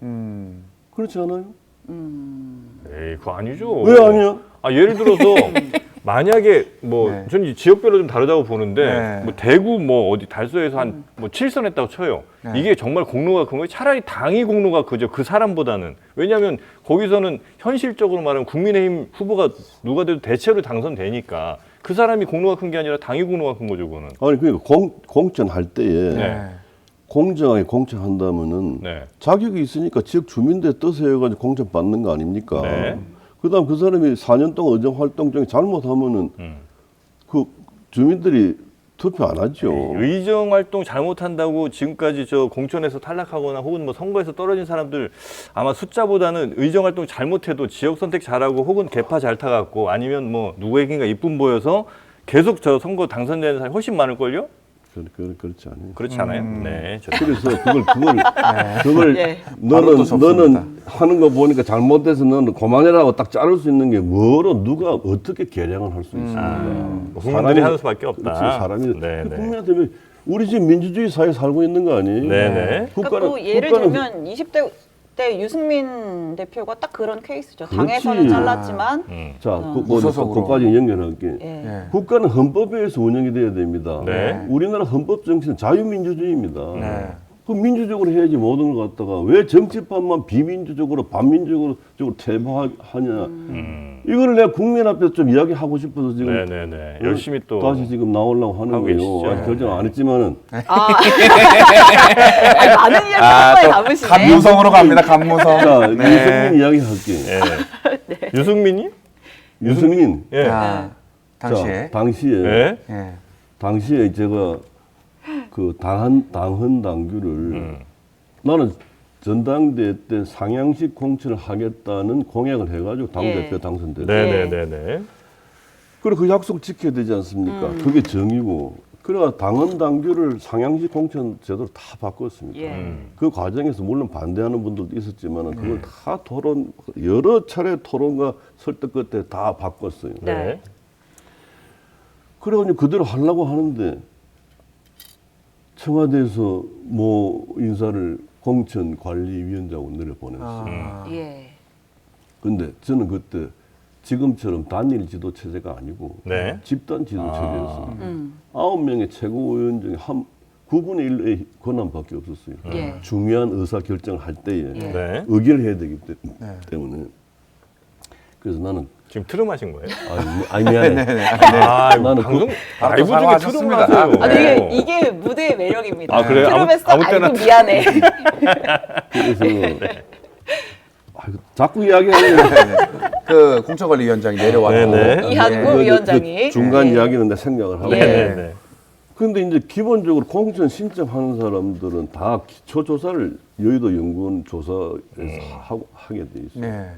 그렇지 않아요? 에이, 그거 아니죠. 왜 아니야? 예를 들어서 만약에 뭐 네. 저는 이 지역별로 좀 다르다고 보는데 네. 뭐 대구 뭐 어디 달서에서 한 뭐 7선 했다고 쳐요. 네. 이게 정말 공로가 큰 거예요. 차라리 당이 공로가 크죠. 그 사람보다는. 왜냐하면 거기서는 현실적으로 말하면 국민의힘 후보가 누가 돼도 대체로 당선되니까 그 사람이 공로가 큰 게 아니라 당이 공로가 큰 거죠, 그거는. 아니 그러니까 공천할 때에 네. 공정하게 공천한다면은 네. 자격이 있으니까 지역 주민들의 뜻에 의해가지고 공천 받는 거 아닙니까? 네. 그다음 그 사람이 4년 동안 의정 활동 중에 잘못하면은 그 주민들이 투표 안 하죠. 의정 활동 잘못한다고 지금까지 공천에서 탈락하거나 혹은 뭐 선거에서 떨어진 사람들 아마 숫자보다는 의정 활동 잘못해도 지역 선택 잘하고 혹은 개파 잘 타갖고 아니면 뭐 누구에게인가 이쁨 보여서 계속 선거 당선되는 사람이 훨씬 많을걸요? 그렇지 않아요. 그렇지 않아요? 네. 그래서 그걸 예. 너는 바로 또 너는 하는 거 보니까 잘못돼서 너는 그만해라고 딱 자를 수 있는 게 뭐로 누가 어떻게 개량을 할 수 있습니까? 국민들이 하는 수밖에 없다. 그렇지, 사람이 네, 네. 국민한테 왜 우리 지금 민주주의 사회에 살고 있는 거 아니에요? 네네. 그러니까 또 예를 들면 20대 때 유승민 대표가 딱 그런 케이스죠. 그렇지. 당에서는 잘랐지만 자, 무소속으로. 그까지 연결할게. 예. 예. 국가는 헌법에 의해서 운영이 돼야 됩니다. 네. 우리나라 헌법 정신은 자유민주주의입니다. 네. 그 민주적으로 해야지 모든 걸 갖다가 왜 정치판만 비민주적으로 반민주적으로 퇴보하냐. 이거를 내가 국민 앞에서 좀 이야기하고 싶어서 지금 네네네. 열심히 또 다시 지금 나오려고 하는 하고 거예요. 계시죠. 아직 결정 안 했지만은 아니, 많은 이야기 한 번에 남으시네. 감무성으로 갑니다. 감무성. 자, 네. 유승민 이야기 할게. 네. 유승민이? 유승민. 예. 아, 당시에. 자, 당시에 예. 예. 당시에 제가 그 당헌 당규를 나는 전당대회 때 상향식 공천을 하겠다는 공약을 해가지고 당대표 예. 당선됐어요. 네네네네. 그리고 그 약속 지켜야 되지 않습니까? 그게 정이고. 그래가 당헌 당규를 상향식 공천 제도로 다 바꿨습니다. 예. 그 과정에서 물론 반대하는 분들도 있었지만 그걸 다 토론 여러 차례 토론과 설득 끝에 다 바꿨어요. 네. 그래가지고 그대로 하려고 하는데 청와대에서 뭐 인사를 공천관리위원장으로 내려보냈어요. 예. 근데 저는 그때 지금처럼 단일 지도 체제가 아니고 네. 집단 지도 체제였습니다. 9명의 최고위원 중에 9분의 1의 권한밖에 없었어요. 예. 중요한 의사 결정을 할 때에 네. 의결을 해야 되기 때문에. 그래서 나는 지금 트름하신 거예요? 아니 미안해. 아, 이거 나는 방송 바로 라이브 중에 사과하셨습니다. 트름을 하세요. 아니 이게 무대의 매력입니다. 아, 그래요? 트름했어. 아무 때나 아이고 미안해. 그래서 아이고, 자꾸 이야기하는 그 공천관리위원장이 내려왔고. 네네. 이한구 위원장이 중간 예. 이야기는 내 생각을 하고. 예. 네네. 근데 이제 기본적으로 공천 신청하는 사람들은 다 기초 조사를 여의도 연구원 조사에서 하게 돼 있어요. 네.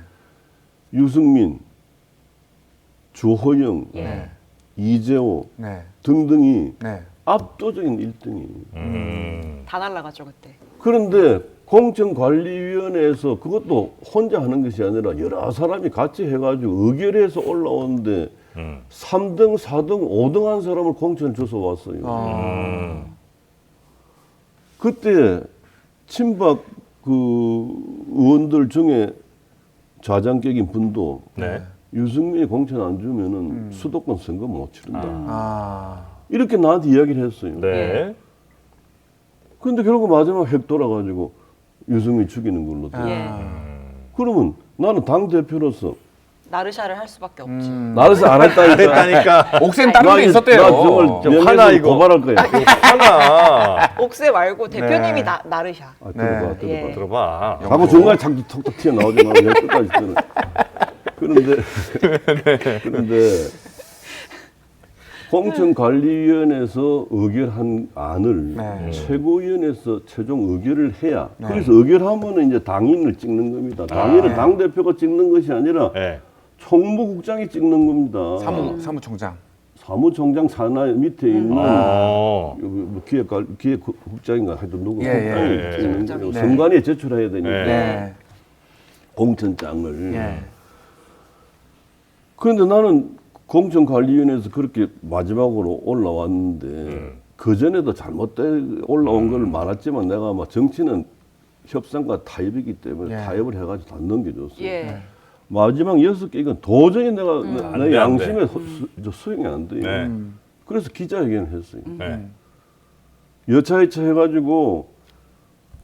유승민, 주호영, 예. 이재호 네. 등등이 네. 압도적인 1등이. 다 날라갔죠 그때. 그런데 공천관리위원회에서 그것도 혼자 하는 것이 아니라 여러 사람이 같이 해가지고 의결해서 올라오는데 3등, 4등, 5등 한 사람을 공천을 줘서 왔어요. 그때 친박 그 의원들 중에 좌장격인 분도 네. 유승민이 공천 안 주면은 수도권 선거 못 치른다. 아. 이렇게 나한테 이야기를 했어요. 네. 근데 결국 마지막 핵 돌아가지고 유승민 죽이는 걸로 돼. 예. 그러면 나는 당 대표로서 나르샤를 할 수밖에 없지. 나를 안 했다니까. 그러니까 옥센 다른 게 있었대요. 나 정말 좀 화나, 명예훼손 이거. 고발할 거야. 하나 옥새 말고 대표님이 네. 나르샤. 아, 들어봐, 네. 들어봐. 예. 들어봐. 자꾸 중간에 자꾸 톡톡 튀어나오지 말고 내 끝까지 들어. 그런데 공천관리위원회에서 의결한 안을 네. 최고위원회에서 최종 의결을 해야 그래서 의결하면 이제 당인을 찍는 겁니다. 당인은 당 대표가 찍는 것이 아니라 네. 총무국장이 찍는 겁니다. 사무총장. 사무총장 산하 밑에 있는 어. 뭐 기획국장인가 하여튼 누구 예, 국장이 예, 예. 찍는 네. 거고 선관위에 제출해야 되니까 네. 공천장을. 예. 그런데 나는 공천관리위원회에서 그렇게 마지막으로 올라왔는데 그 전에도 잘못돼 올라온 걸 말았지만 내가 아마 정치는 협상과 타협이기 때문에 예. 타협을 해가지고 다 넘겨줬어요. 예. 마지막 6개 이건 도저히 내가 안 내 돼, 안 양심에 수용이 안 돼요. 네. 그래서 기자회견을 했어요. 네. 여차여차 해가지고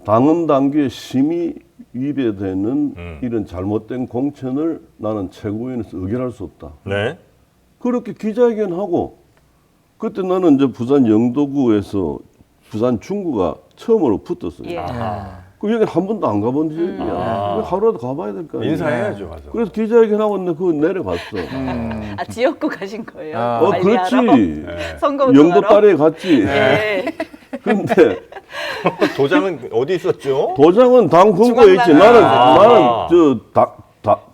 당헌 당규에 심히 위배되는 이런 잘못된 공천을 나는 최고위원회에서 의결할 수 없다. 네. 그렇게 기자회견하고 그때 나는 이제 부산 영도구에서 부산 중구가 처음으로 붙었어요. 예. 그 여기 한 번도 안 가본 지역이야. 하루라도 가봐야 될 거 아니야. 인사해야죠, 가서. 그래서 기자회견하고 근데 그거 내려갔어. 아 지역구 가신 거예요? 그렇지. 관리하러? 선거 영도 운동하러? 딸에 갔지. 예. 근데 도장은 어디 있었죠? 도장은 당 근거에 있지. 나는 아.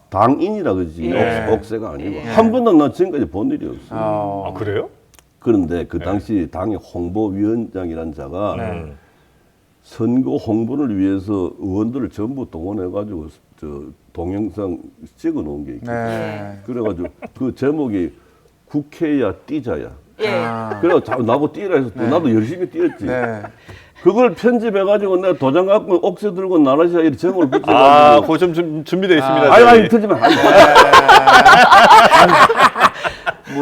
당인이라 그러지. 예. 억세가 아니고 한 번도 나 지금까지 본 일이 없어. 아, 그래요? 그런데 그 당시 당의 홍보위원장이란 자가 네. 선거 홍보를 위해서 의원들을 전부 동원해가지고 저 동영상 찍어놓은 게 있거든. 네. 그래가지고 그 제목이 국회야 뛰자야. 예. 그래서 나보고 뛰라 해서 또 나도 열심히 뛰었지. 네. 그걸 편집해가지고 내가 도장 갖고 억세 들고 나라시아 이렇게 제목을 붙여가지고. 아, 그거 좀 준비되어 있습니다. 아니 저희. 듣지 마.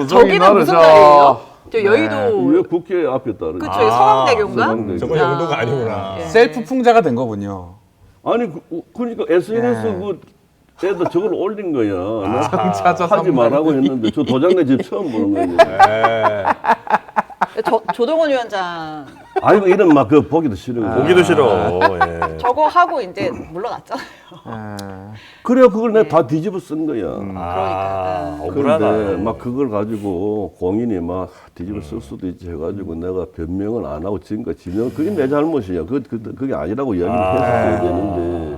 저기는 무슨 말이에요? 저 여의도 왜 국회 앞에 따르지? 그쪽에 서강대교인가? 서강대교. 저거 영도가 아니구나. 예. 셀프 풍자가 된 거군요. 아니 그러니까 SNS 그 애들 저걸 올린 거야. 나 찾아 하지 말라고 했는데 저 도장 내 집 처음 보는 거지. 네. 조동원 위원장 아이고 이런 막 그 보기도 싫어. 보기도 싫어. 예. 저거 하고 이제 물러났잖아요. 그래야 그걸 내가 다 뒤집어 쓴 거야. 아, 그런데 억울하다. 막 그걸 가지고 공인이 막 뒤집어 쓸 수도 있지 해가지고 내가 변명을 안 하고 지금까지 진영 그게 내 잘못이야. 그게 아니라고 이야기를 했어야 되는데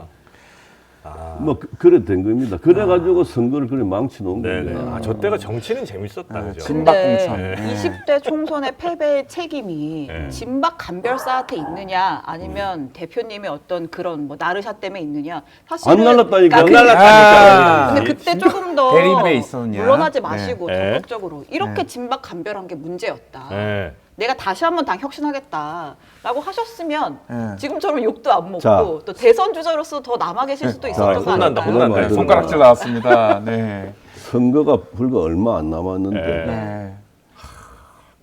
뭐 그래 된 겁니다. 그래가지고 선거를 그래 망치놓은 네네. 겁니다. 아, 저 때가 정치는 재밌었다, 그죠? 진박 근데 공천. 20대 총선의 패배의 책임이 네. 진박 간별사한테 있느냐 아니면 대표님의 어떤 그런 뭐 나르샤 때문에 있느냐 사실은 안 날랐다니까. 안 그러니까 날랐다니까. 근데 그때 조금 더 대립에 있었냐? 물러나지 마시고 네. 적극적으로 이렇게 진박 간별한 게 문제였다. 네. 내가 다시 한번 당 혁신하겠다라고 하셨으면 네. 지금처럼 욕도 안 먹고 자. 또 대선 주자로서 더 남아 계실 수도 있었던 거 혼난다, 아닐까요? 혼난다. 손가락질 나왔습니다. 네. 선거가 불과 얼마 안 남았는데 네. 네.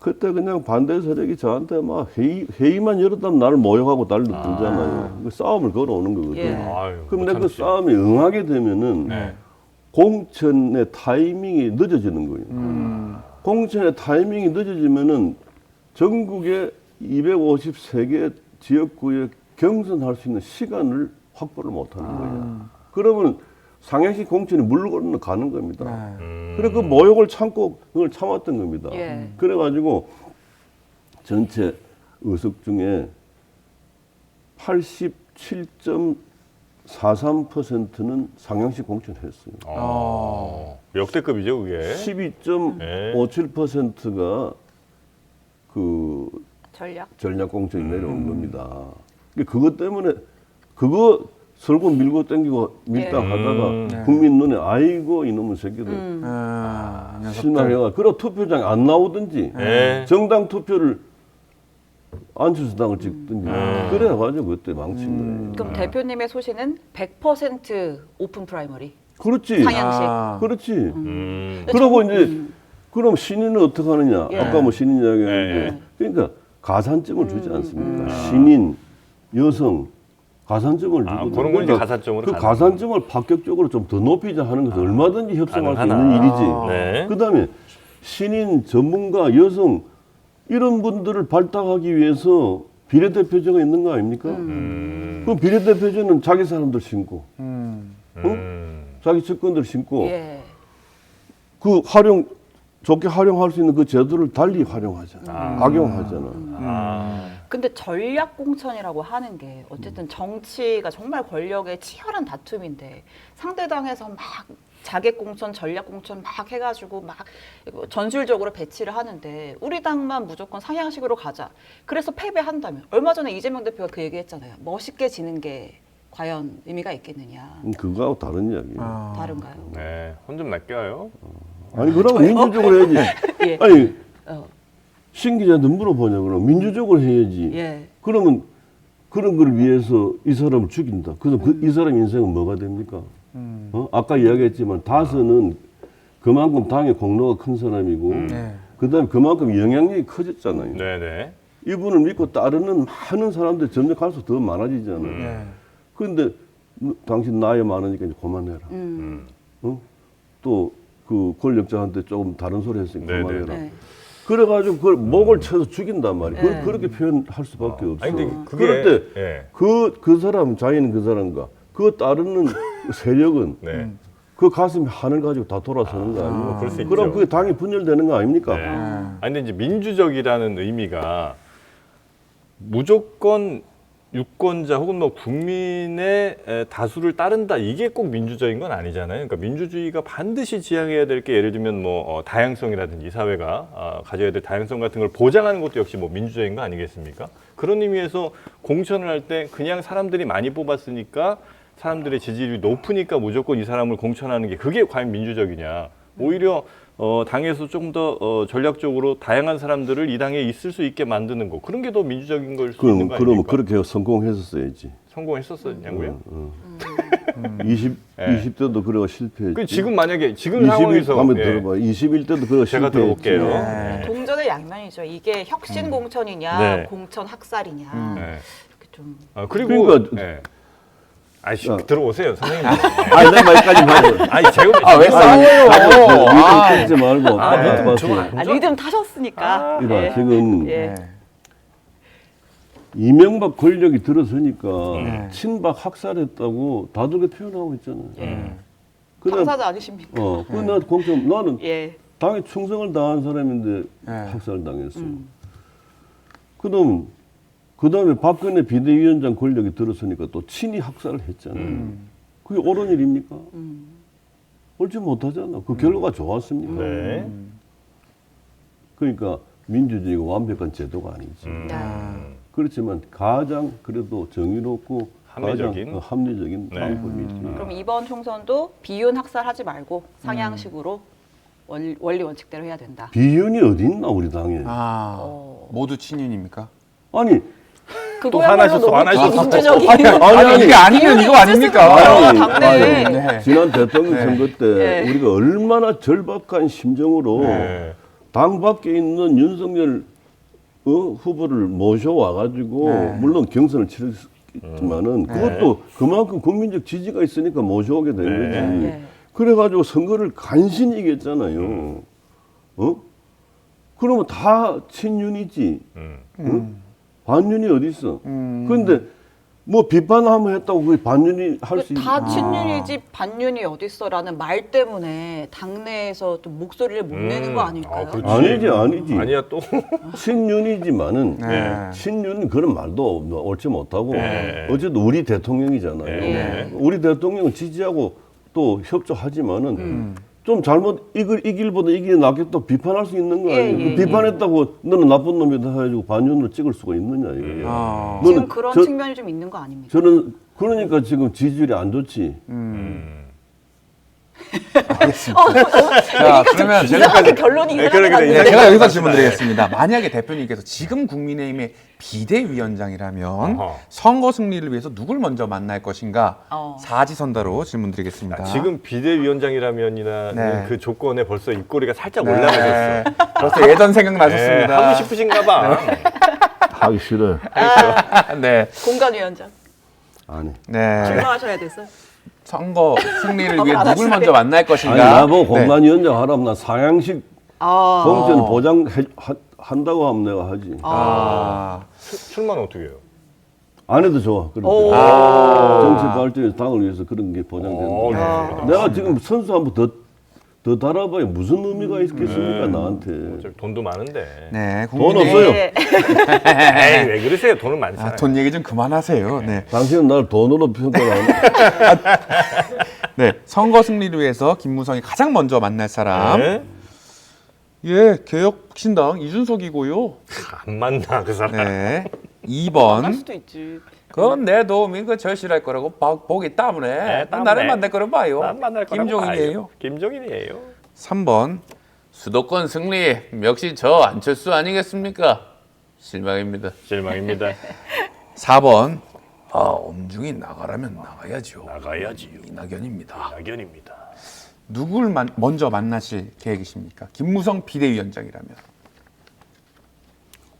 그때 그냥 반대 세력이 저한테 막 회의만 열었다면 나를 모욕하고 달려들잖아요. 그 싸움을 걸어오는 거거든. 예. 아유, 그럼 못 내가 그 참지. 싸움에 응하게 되면은 네. 공천의 타이밍이 늦어지는 거예요. 공천의 타이밍이 늦어지면은 전국의 253개 지역구에 경선할 수 있는 시간을 확보를 못하는 거예요. 그러면 상향식 공천이 물건으로 가는 겁니다. 그래 그 모욕을 참고 그걸 참았던 겁니다. 예. 그래가지고 전체 의석 중에 87.7 43%는 상향식 공천했어요. 역대급이죠, 그게. 12.57%가 그 전략 공천이 내려온 겁니다. 그것 때문에 그거 설고 밀고 땡기고 밀당 하다가 국민 눈에 아이고 이놈의 새끼들 실망해가 그럼 투표장에 안 나오든지 정당 투표를 안철수당을 찍든지 그래가지고 그때 망친 거예요. 그럼 대표님의 소신은 100% 오픈 프라이머리. 그렇지. 상향식. 그렇지. 그러고 이제 그럼 신인은 어떻게 하느냐? 예. 아까 뭐 신인 이야기했는데 그러니까 가산점을 주지 않습니까? 신인, 여성 가산점을 주고 그런 걸 이제 가산점으로 그 가는 가산점을 파격적으로 좀 더 높이자 하는 것은 얼마든지 협상할 수 있는 일이지. 네. 그다음에 신인, 전문가, 여성 이런 분들을 발탁하기 위해서 비례대표제가 있는 거 아닙니까? 그 비례대표제는 자기 사람들 신고, 자기 측근들 신고, 예. 그 좋게 활용할 수 있는 그 제도를 달리 활용하잖아, 악용하잖아. 근데 전략 공천이라고 하는 게 어쨌든 정치가 정말 권력의 치열한 다툼인데 상대당에서 막 자객 공천, 전략 공천 막 해가지고 막 전술적으로 배치를 하는데 우리 당만 무조건 상향식으로 가자. 그래서 패배한다면 얼마 전에 이재명 대표가 그 얘기했잖아요. 멋있게 지는 게 과연 의미가 있겠느냐. 그거하고 다른 이야기예요. 다른가요? 네, 혼 좀 낚여요. 아니 그러면 민주적으로 해야지. 예. 아니 어. 신 기자한테 물어보냐 그럼 민주적으로 해야지. 예. 그러면 그런 걸 위해서 이 사람을 죽인다. 그래서 이 사람 인생은 뭐가 됩니까? 아까 이야기했지만 다스는 그만큼 당의 공로가 큰 사람이고 그다음에 그만큼 영향력이 커졌잖아요. 네네. 이분을 믿고 따르는 많은 사람들이 점점 갈수록 더 많아지잖아요. 그런데 당신 나이 많으니까 이제 그만해라. 또 그 권력자한테 조금 다른 소리 했으니까 네네. 그만해라. 네. 그래가지고 그걸 목을 쳐서 죽인단 말이에요. 그렇게 표현할 수밖에 없어. 아니, 근데 그게- 그럴 때 예. 그 사람, 자기는 그 사람과 그 따르는 세력은 네. 그 가슴에 하늘 가지고 다 돌아서는 거 아니에요? 그럴 수 있죠. 그럼 그게 당이 분열되는 거 아닙니까? 네. 아니 근데 이제 민주적이라는 의미가 무조건 유권자 혹은 뭐 국민의 다수를 따른다 이게 꼭 민주적인 건 아니잖아요. 그러니까 민주주의가 반드시 지향해야 될 게 예를 들면 뭐 다양성이라든지 사회가 가져야 될 다양성 같은 걸 보장하는 것도 역시 뭐 민주적인 거 아니겠습니까? 그런 의미에서 공천을 할 때 그냥 사람들이 많이 뽑았으니까 사람들의 지지율이 높으니까 무조건 이 사람을 공천하는 게 그게 과연 민주적이냐? 오히려 당에서 조금 더 전략적으로 다양한 사람들을 이 당에 있을 수 있게 만드는 거 그런 게 더 민주적인 걸 수 있는 거 그러면 아닙니까? 그렇게 성공했었어야지. 성공했었냐고요? 20대도 그래가 실패했지. 그 지금 만약에 지금 21, 상황에서 한번 예, 들어봐. 21대도 그래가 제가 실패했지. 들어볼게요. 네. 동전의 양면이죠. 이게 혁신 공천이냐, 네. 공천 학살이냐. 네. 이렇게 좀 그리고 그러니까- 예. 아이씨 들어오세요 선생님. 아니, 내 말까지 하고. 아니 제가 왜 싸워요? 믿지 말고. 리듬 타셨으니까. 이봐, 예. 지금 예. 이명박 권력이 들어서니까 친박 학살했다고 다들게 표현하고 있잖아요. 그다음- 당사자 아니십니까? 나 공천 나는 예. 당에 충성을 다한 사람인데 학살당했어. 그다음에 박근혜 비대위원장 권력이 들어서니까 또 친히 학살을 했잖아요. 그게 옳은 일입니까? 옳지 못하잖아. 그 결과가 좋았습니까? 네. 그러니까 민주주의가 완벽한 제도가 아니지. 그렇지만 가장 그래도 정의롭고 합리적인? 가장 합리적인 네. 방법이지. 그럼 이번 총선도 비윤 학살하지 말고 상향식으로 원리 원칙대로 해야 된다. 비윤이 어디 있나 우리 당에? 모두 친윤입니까? 아니 그거야말로 화나셨어, 너무 화나셨어. 민주적인. 아니, 이게 아니면 이거 아닙니까? 아니, 당내. 네. 지난 대통령 선거 때 네. 우리가 얼마나 절박한 심정으로 네. 당 밖에 있는 윤석열 후보를 모셔와가지고 물론 경선을 치렀지만은 그것도 그만큼 국민적 지지가 있으니까 모셔오게 된 거지. 네. 그래가지고 선거를 간신히 이겼잖아요. 그러면 다 친윤이지. 반윤이 어디 있어? 그런데 뭐 비판하면 했다고 그게 반윤이 할 수 있는. 다 친윤이지 반윤이 어딨어라는 말 때문에 당내에서 좀 목소리를 못 내는 거 아닐까요? 그렇지. 아니지. 아니야 또. 친윤이지만은 네. 친윤 그런 말도 옳지 못하고 네. 어쨌든 우리 대통령이잖아요. 네. 우리 대통령은 지지하고 또 협조하지만은 좀 잘못 이 길보다 이 길이 낫겠다 비판할 수 있는 거 아니에요? 예, 예, 비판했다고 너는 나쁜 놈이다 해가지고 반윤으로 찍을 수가 있느냐 이거예요. 아. 지금 너는 그런 저- 측면이 좀 있는 거 아닙니까? 저는 그러니까 지금 지지율이 안 좋지. 자, 그러면 제가 이상하게 결론이 네, 이상하게 그러니까 났는데. 네, 제가 여기서 질문드리겠습니다. 만약에 대표님께서 지금 국민의힘의 비대위원장이라면 어허. 선거 승리를 위해서 누굴 먼저 만날 것인가? 사지선다로 질문드리겠습니다. 아, 지금 비대위원장이라면이나 네. 그 조건에 벌써 입꼬리가 살짝 네. 올라가셨어. 벌써 예전 네, 생각나셨습니다. 하고 싶으신가 봐. 하기 싫어요. 네. 공간위원장 아니. 네. 출마하셔야 돼서. 선거 승리를 답을 위해 안 누굴 하시네. 먼저 만날 것인가? 아니 나보고 네. 공간위원장 하라면 나 상향식 아, 정치는 보장한다고 하면 내가 하지. 아. 출마는 어떻게 해요? 안 해도 좋아. 그런데 오. 정치 발전에서 당을 위해서 그런 게 보장된다. 네. 내가 지금 선수 한 번 더 달아봐야 무슨 의미가 있겠습니까 나한테. 어차피 돈도 많은데. 네. 돈 국민의힘- 없어요. 네. 에이, 왜 그러세요? 돈은 많잖아요. 아, 돈 얘기 좀 그만하세요. 네. 당신은 나를 돈으로 평가를 안 해. 네. 선거 승리를 위해서 김무성이 가장 먼저 만날 사람. 네? 예, 개혁신당 이준석이고요. 안 만나 그 사람. 네. 할 2번. 수도 있지. 그건 내 도움이 그 절실할 거라고 보기 때문에 네, 때문에. 나를 만날 거로 봐요. 난 만날 거라고 김종인이에요. 봐요. 김종인이에요. 3번. 수도권 승리 역시 저 안철수 아니겠습니까? 실망입니다. 실망입니다. 4번. 아, 엄중히 나가라면 나가야죠. 나가야지요. 이낙연입니다. 낙연입니다. 누굴 먼저 만나실 계획이십니까? 김무성 비대위원장이라면.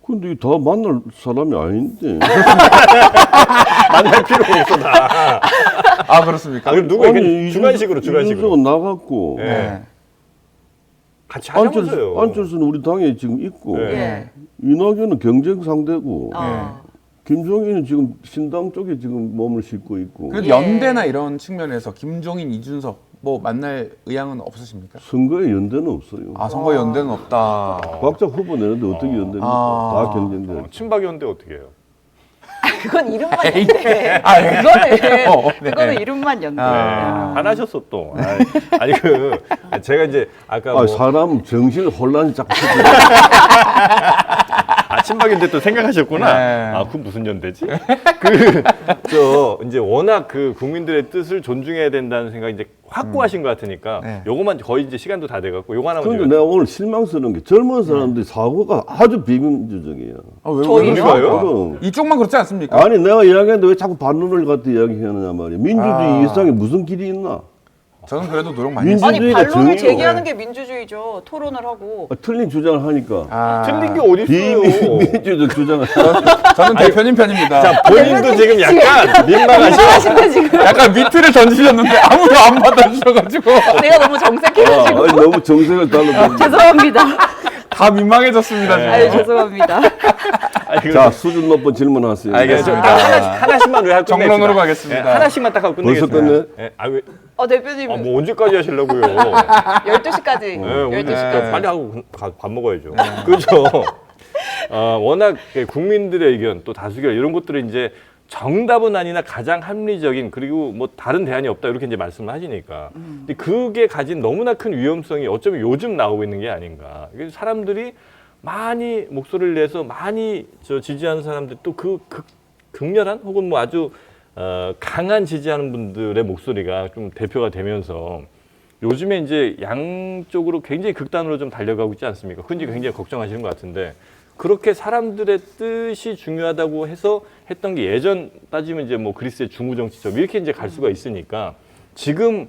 근데 다 만날 사람이 아닌데. 만날 필요가 없어 나. 아, 그렇습니까? 아, 그럼 누구 이렇게 주관식으로 이준석은 나갔고 네. 같이 하자면서요. 안철수는 우리 당에 지금 있고 네. 예. 이낙연은 경쟁 상대고 어. 김종인은 지금 신당 쪽에 지금 몸을 싣고 있고 그래도 예. 연대나 이런 측면에서 김종인, 이준석 뭐 만날 의향은 없으십니까? 선거에 연대는 없어요. 아, 선거 연대는 없다. 각자 후보 내는데 어떻게 연대입니까? 아. 다 경쟁돼. 친박연대 어떻게 해요? 그건 이름만 연대. 아, 예. 그거는 네. 그거는 이름만 연대. 아. 안 하셨어 또. 아니 그 제가 이제 아까 뭐 사람 정신 혼란이 자꾸 친박연대 또 생각하셨구나. 네. 아, 그건 무슨 연대지? 그 저 이제 워낙 그 국민들의 뜻을 존중해야 된다는 생각이 이제 확고하신 것 같으니까 네. 요거만 거의 이제 시간도 다 돼갖고 요거 하나만 그런데 좀 내가 오늘 실망스러운 게 젊은 사람들이 사고가 아주 비민주적이야. 아, 왜 저희요? 우리가요? 그럼. 이쪽만 그렇지 않습니까? 아니 내가 이야기했는데 왜 자꾸 반론을 갖다 이야기하느냐 말이야. 민주주의 이상에 무슨 길이 있나? 저는 그래도 노력 많이 민주- 했어요. 아니 민주주의가 반론을 정의로. 제기하는 게 민주주의죠. 토론을 하고. 틀린 주장을 하니까 아, 틀린 게 어디 있어요? 비민주적 주장을 저는 대표님 편입니다. 자, 본인도 지금 약간 민망하시죠? 민망하신데 지금. 약간 밑을 던지셨는데 아무도 안 받아주셔가지고 내가 너무 정색해가지고. 아니, 너무 정색을 달라. 죄송합니다. 다 민망해졌습니다. 지금. 아유 죄송합니다. 자 수준 높은 질문하세요. 알겠습니다. 딱 하나씩만 왜 하고 끝냅시다. 정론으로 가겠습니다. 예, 하나씩만 딱 하고 벌써 끝내겠습니다. 끝내? 예, 아, 왜, 대표님 뭐 언제까지 하시려고요? 12시까지. 예, 12시까지. 빨리 하고 밥 먹어야죠. 그렇죠. 워낙 국민들의 의견 또 다수결 이런 것들을 이제 정답은 아니나 가장 합리적인 그리고 뭐 다른 대안이 없다 이렇게 이제 말씀을 하시니까 근데 그게 가진 너무나 큰 위험성이 어쩌면 요즘 나오고 있는 게 아닌가. 이게 사람들이 많이 목소리를 내서 많이 지지하는 사람들 또 그 극렬한 혹은 뭐 아주 강한 지지하는 분들의 목소리가 좀 대표가 되면서 요즘에 이제 양쪽으로 굉장히 극단으로 좀 달려가고 있지 않습니까? 그건 굉장히 걱정하시는 것 같은데 그렇게 사람들의 뜻이 중요하다고 해서 했던 게 예전 따지면 이제 뭐 그리스의 중부 정치처럼 이렇게 이제 갈 수가 있으니까 지금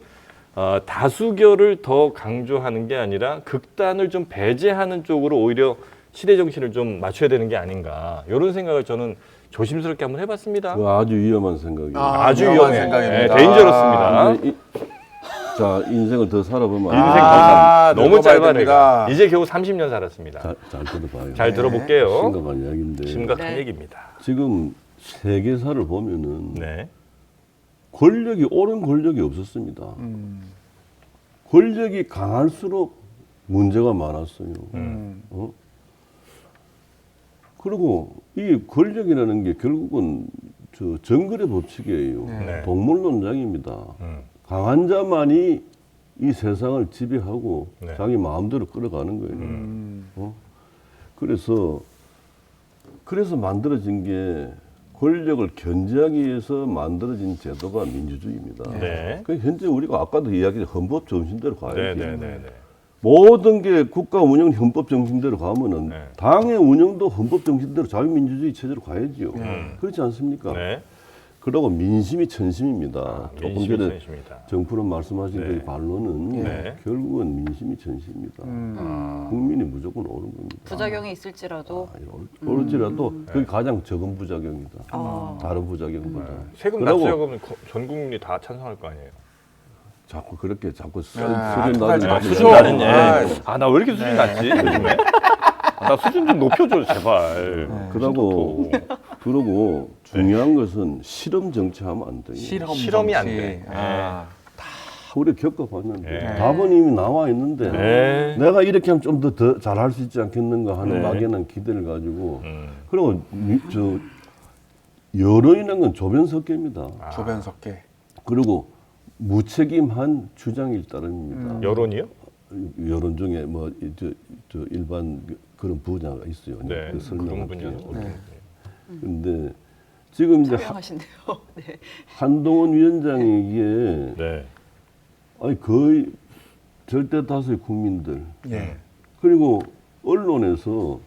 다수결을 더 강조하는 게 아니라 극단을 좀 배제하는 쪽으로 오히려 시대 정신을 좀 맞춰야 되는 게 아닌가 이런 생각을 저는 조심스럽게 한번 해봤습니다. 그거 아주 위험한 생각이에요. 아주 위험한 위험해. 생각입니다. 데인저러스입니다. 근데 자 인생을 더 살아보면 인생 아, 너무 늙어봐야 짧아 됩니다. 내가. 이제 겨우 30년 살았습니다. 잘 들어봐요. 잘 들어볼게요. 심각한 이야기인데 심각한 네. 얘기입니다. 지금 세계사를 보면은 네. 권력이 옳은 권력이 없었습니다. 권력이 강할수록 문제가 많았어요. 어? 그리고 이 권력이라는 게 결국은 저 정글의 법칙이에요. 네. 동물론장입니다. 강한 자만이 이 세상을 지배하고 네. 자기 마음대로 끌어가는 거예요. 그래서 만들어진 게 권력을 견제하기 위해서 만들어진 제도가 민주주의입니다. 네. 그 현재 우리가 아까도 이야기한 헌법 정신대로 가야지. 네네네. 모든 게 국가 운영 헌법 정신대로 가면은 네. 당의 운영도 헌법 정신대로 자유민주주의 체제로 가야지요. 그렇지 않습니까? 네. 그러고 민심이 천심입니다. 조금 민심이 전에 천심이다. 정프로 말씀하신 네. 그 반론은 네. 결국은 민심이 천심입니다. 국민이 무조건 옳은 겁니다. 부작용이 있을지라도 옳을지라도 그게 가장 적은 부작용이다. 다른 부작용보다. 세금 그러고 납세자금은 전 국민이 다 찬성할 거 아니에요. 자꾸 그렇게 자꾸 수준 그러지 낮은 마. 수준 그죠? 나는 아, 나 왜 이렇게 수준 낮지? 요즘에? 아, 나 수준 좀 높여줘, 제발. 그러고 중요한 것은 실험 정치하면 안 돼요. 실험이 안 돼. 우리 겪어봤는데 네. 답은 이미 나와 있는데 네. 내가 이렇게 하면 좀 더 잘할 수 있지 않겠는가 하는 네. 막연한 기대를 가지고 그리고 여론이라는 건 조변석계입니다. 조변석계. 그리고 무책임한 주장일 따름입니다. 여론이요? 여론 중에 뭐 저 일반 그런 분야가 있어요. 네. 그 그런 분야. 설명할게요. 근데 지금 이제 설명하신대요. 네. 한동훈 위원장에게 네. 아니 거의 절대 다수의 국민들 예. 그리고 언론에서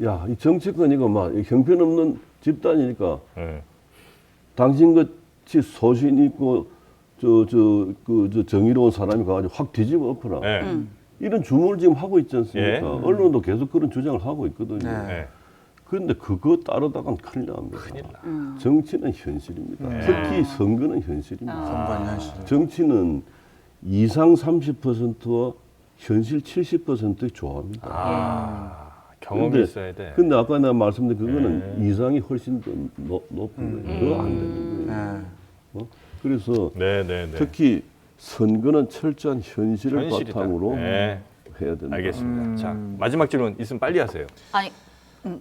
야 이 정치권 이거 막 형편없는 집단이니까 네. 당신같이 소신 있고 저 정의로운 사람이 가가지고 확 뒤집어 엎어라. 네. 이런 주문을 지금 하고 있지 않습니까? 예. 언론도 계속 그런 주장을 하고 있거든요. 네. 네. 그런데 그거 따르다가는 큰일 납니다. 정치는 현실입니다. 특히 선거는 현실입니다. 선관 현실. 정치는 이상 30%와 현실 70%의 조합입니다. 경험이 근데- 있어야 돼. 근데 아까 내가 말씀드린 그거는 이상이 훨씬 더 높은 거예요. 그거 안 되는 거예요. 네. 그래서 네네네. 특히 선거는 철저한 현실을 현실이다. 바탕으로 네. 해야 된다. 알겠습니다. 자, 마지막 질문 있으면 빨리 하세요. 아니,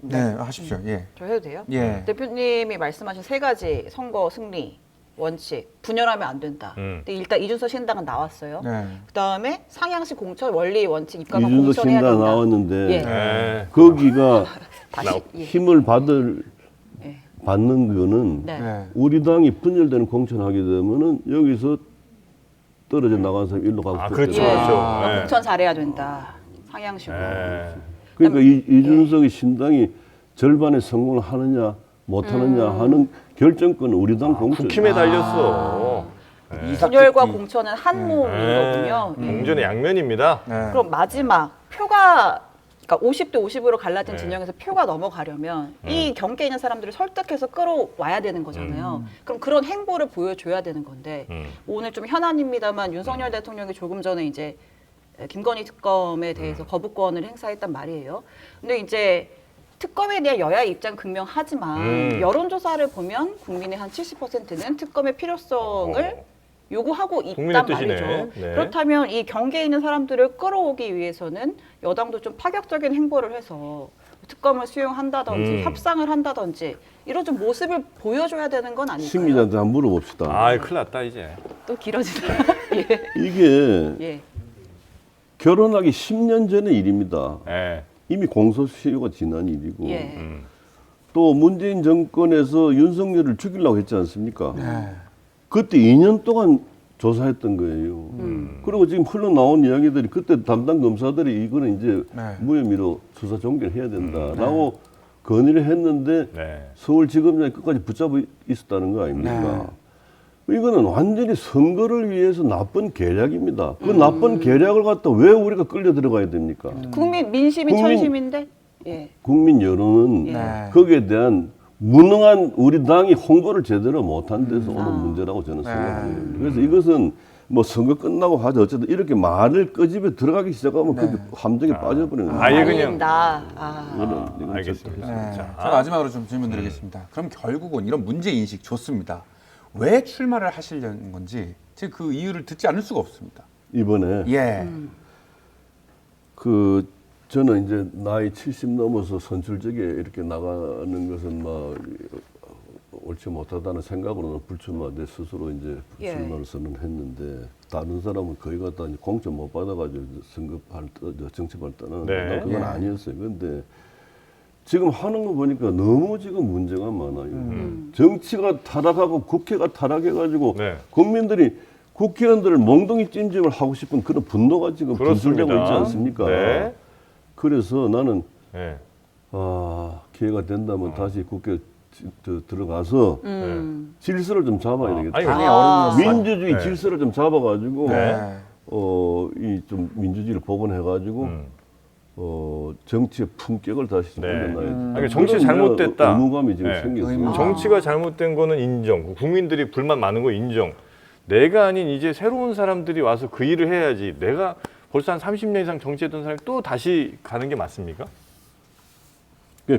네, 하십시오. 예. 저 해도 돼요? 예. 대표님이 말씀하신 세 가지 선거 승리 원칙 분열하면 안 된다. 근데 일단 이준석 신당은 나왔어요. 네. 그다음에 상향식 공천 원리 원칙 입각만 이준석 공천해야 신당 된다. 나왔는데 예. 네. 거기가 다시 예. 힘을 예. 받는 거는 네. 네. 우리 당이 분열되는 공천하게 되면은 여기서 떨어져 나간 사람이 일로 가고 아, 또 그렇죠. 떨어져. 그렇죠. 네. 공천 잘해야 된다. 상향식으로. 네. 그러니까 이준석의 신당이 절반의 성공을 하느냐 못하느냐 하는 결정권은 우리 당 공천. 국힘에 달렸어. 분열과 공천은 한 몸인 네. 거군요. 공전의 양면입니다. 네. 그럼 마지막 표가 그러니까 50대 50으로 갈라진 진영에서 표가 넘어가려면 이 경계에 있는 사람들을 설득해서 끌어와야 되는 거잖아요. 그럼 그런 행보를 보여줘야 되는 건데 오늘 좀 현안입니다만 윤석열 대통령이 조금 전에 이제 김건희 특검에 대해서 거부권을 행사했단 말이에요. 근데 이제 특검에 대한 여야의 입장 극명하지만 여론조사를 보면 국민의 한 70%는 특검의 필요성을 요구하고 국민의 있단 뜻이네. 말이죠. 네. 그렇다면 이 경계에 있는 사람들을 끌어오기 위해서는 여당도 좀 파격적인 행보를 해서 특검을 수용한다든지 협상을 한다든지 이런 좀 모습을 보여줘야 되는 건 아닐까요? 심리자한테 한번 물어봅시다. 아, 큰일 났다 이제. 또 길어지나? 예. 이게 예. 결혼하기 10년 전의 일입니다. 네. 이미 공소시효가 지난 일이고 예. 또 문재인 정권에서 윤석열을 죽이려고 했지 않습니까? 네. 그때 2년 동안 조사했던 거예요. 그리고 지금 흘러나온 이야기들이 그때 담당 검사들이 이거는 이제 네. 무혐의로 수사 종결해야 된다라고 건의를 했는데 네. 서울지검장이 끝까지 붙잡아 있었다는 거 아닙니까? 이거는 완전히 선거를 위해서 나쁜 계략입니다. 그 나쁜 계략을 갖다 왜 우리가 끌려 들어가야 됩니까? 국민 민심이 국민- 천심인데 예. 국민 여론은 네. 거기에 대한 무능한 우리 당이 홍보를 제대로 못한 데서 오는 문제라고 저는 생각합니다. 그래서 이것은 뭐 선거 끝나고 하자 어쨌든 이렇게 말을 끄집에 들어가기 시작하면 그 함정에 빠져버리는 거예요. 아예 그냥 아닙니다. 이건 알겠습니다. 네. 자, 제가 마지막으로 좀 질문 드리겠습니다. 그럼 결국은 이런 문제 인식 좋습니다. 왜 출마를 하시려는 건지 제가 그 이유를 듣지 않을 수가 없습니다. 이번에 예. 그 저는 이제 나이 70 넘어서 선출직에 이렇게 나가는 것은 막 옳지 못하다는 생각으로는 불출마 내 스스로 이제 불출마를 선언했는데 다른 사람은 거의 갖다 이제 공천 못 받아가지고 정치발 떠는 네. 그건 아니었어요. 근데 지금 하는 거 보니까 너무 지금 문제가 많아요. 정치가 타락하고 국회가 타락해가지고 네. 국민들이 국회의원들을 멍덩이 찜찜을 하고 싶은 그런 분노가 지금 그렇습니다. 분출되고 있지 않습니까? 네. 그래서 나는 네. 기회가 된다면 다시 국회 들어가서 질서를 좀 잡아야 되겠다. 아니, 당의 어른으로서. 민주주의 네. 질서를 좀 잡아가지고 네. 이 좀 민주주의를 복원해가지고 정치의 품격을 다시 좀 네. 올려놔야 돼. 그러니까 정치 잘못됐다. 의무감이 지금 네. 생겼어요. 정치가 잘못된 거는 인정. 국민들이 불만 많은 거 인정. 내가 아닌 이제 새로운 사람들이 와서 그 일을 해야지. 내가 벌써 한 30년 이상 정치했던 사람이 또 다시 가는 게 맞습니까?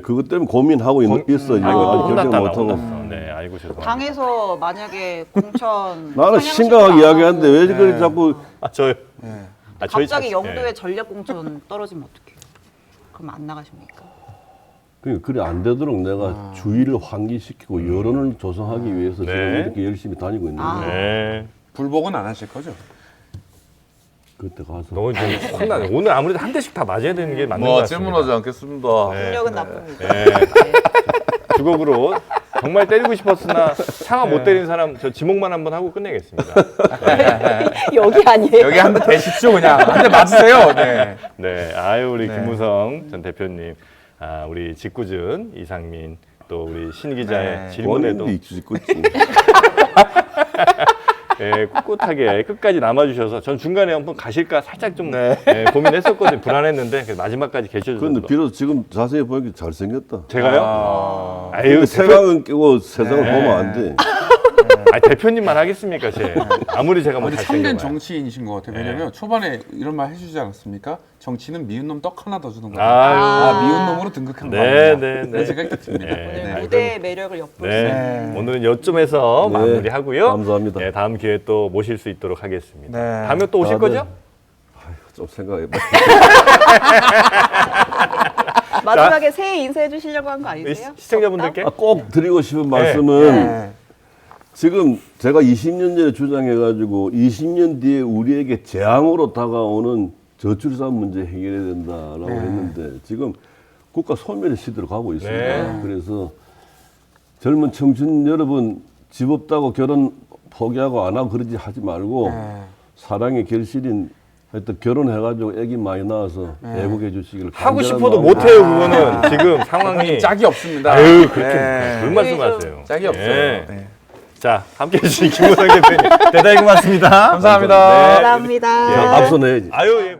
그것 때문에 고민하고 있어. 이제 아이고 또 아직 결정 혼났다 나 못하고. 혼났어. 네, 아이고 죄송합니다. 당에서 만약에 공천 나는 상향식을 심각하게 안 이야기하는데 왜 네. 그걸 자꾸 아 저요. 예. 아, 저희 갑자기 자식- 영도에 네. 전략 공천 떨어지면 어떡해요? 그럼 안 나가십니까? 그래 안 되도록 내가 주의를 환기시키고 여론을 조성하기 위해서 네. 지금 이렇게 열심히 다니고 있는데 네. 불복은 안 하실 거죠? 그때 가서 너무 좀 혼나네. 오늘 아무래도 한 대씩 다 맞아야 되는 게 맞는 것 뭐 같습니다. 질문하지 않겠습니다. 능력은 나쁩니다. 네. 주걱으로 정말 때리고 싶었으나 차마 못 때린 사람 저 지목만 한번 하고 끝내겠습니다. 여기 아니에요? 여기 한 대 대십시오 그냥. 한 대 맞으세요. 네. 네, 아유 우리 네. 김무성 전 대표님, 우리 직구준 이상민 또 우리 신 기자의 네. 질문에도 원인이 있겠지. 예, 꿋꿋하게 끝까지 남아주셔서 전 중간에 한번 가실까 살짝 좀 고민했었거든요. 불안했는데 그 마지막까지 계셔주셔서 그런데 비로소 지금 자세히 보니까 잘생겼다. 제가요? 아유 근데 세상은 끼고 세상을 보면 안 돼. 대표님만 하겠습니까, 제? 아무리 제가 뭐 아주 잘생겨 참된 봐요. 정치인이신 것 같아요. 왜냐면 초반에 이런 말 해주지 않았습니까? 정치는 미운 놈 떡 하나 더 주는 거예요. 아유. 미운 놈으로 등극한 네, 거예요. 네, 네. 그런 생각이 듭니다. 네. 오늘 네. 무대의 매력을 엿볼 수 있는 네, 오늘은 요점에서 네, 마무리하고요. 감사합니다. 네, 다음 기회에 또 모실 수 있도록 하겠습니다. 네. 다음에 또 오실 다들- 거죠? 좀 생각해봐. 마지막에 새해 인사해 주시려고 한 거 아니세요? 시청자분들께 꼭 드리고 싶은 말씀은 네. 지금 제가 20년 전에 주장해가지고 20년 뒤에 우리에게 재앙으로 다가오는 저출산 문제 해결해야 된다라고 했는데 지금 국가 소멸의 시대로 가고 있습니다. 네. 그래서 젊은 청춘 여러분 집 없다고 결혼 포기하고 안 하고 그러지 하지 말고 사랑의 결실인 하여튼 결혼해가지고 아기 많이 낳아서 애국해 주시기를 하고 간절한 싶어도 마음으로 못해요, 그거는. 지금 상황이. 짝이 없습니다. 아유, 그렇게 네. 그런 말씀하세요. 짝이 없어요. 네. 네. 자, 함께 해주신 김무성 대표님 대단히 고맙습니다. 감사합니다. 네. 감사합니다. 앞서 내야지. 아유, 예.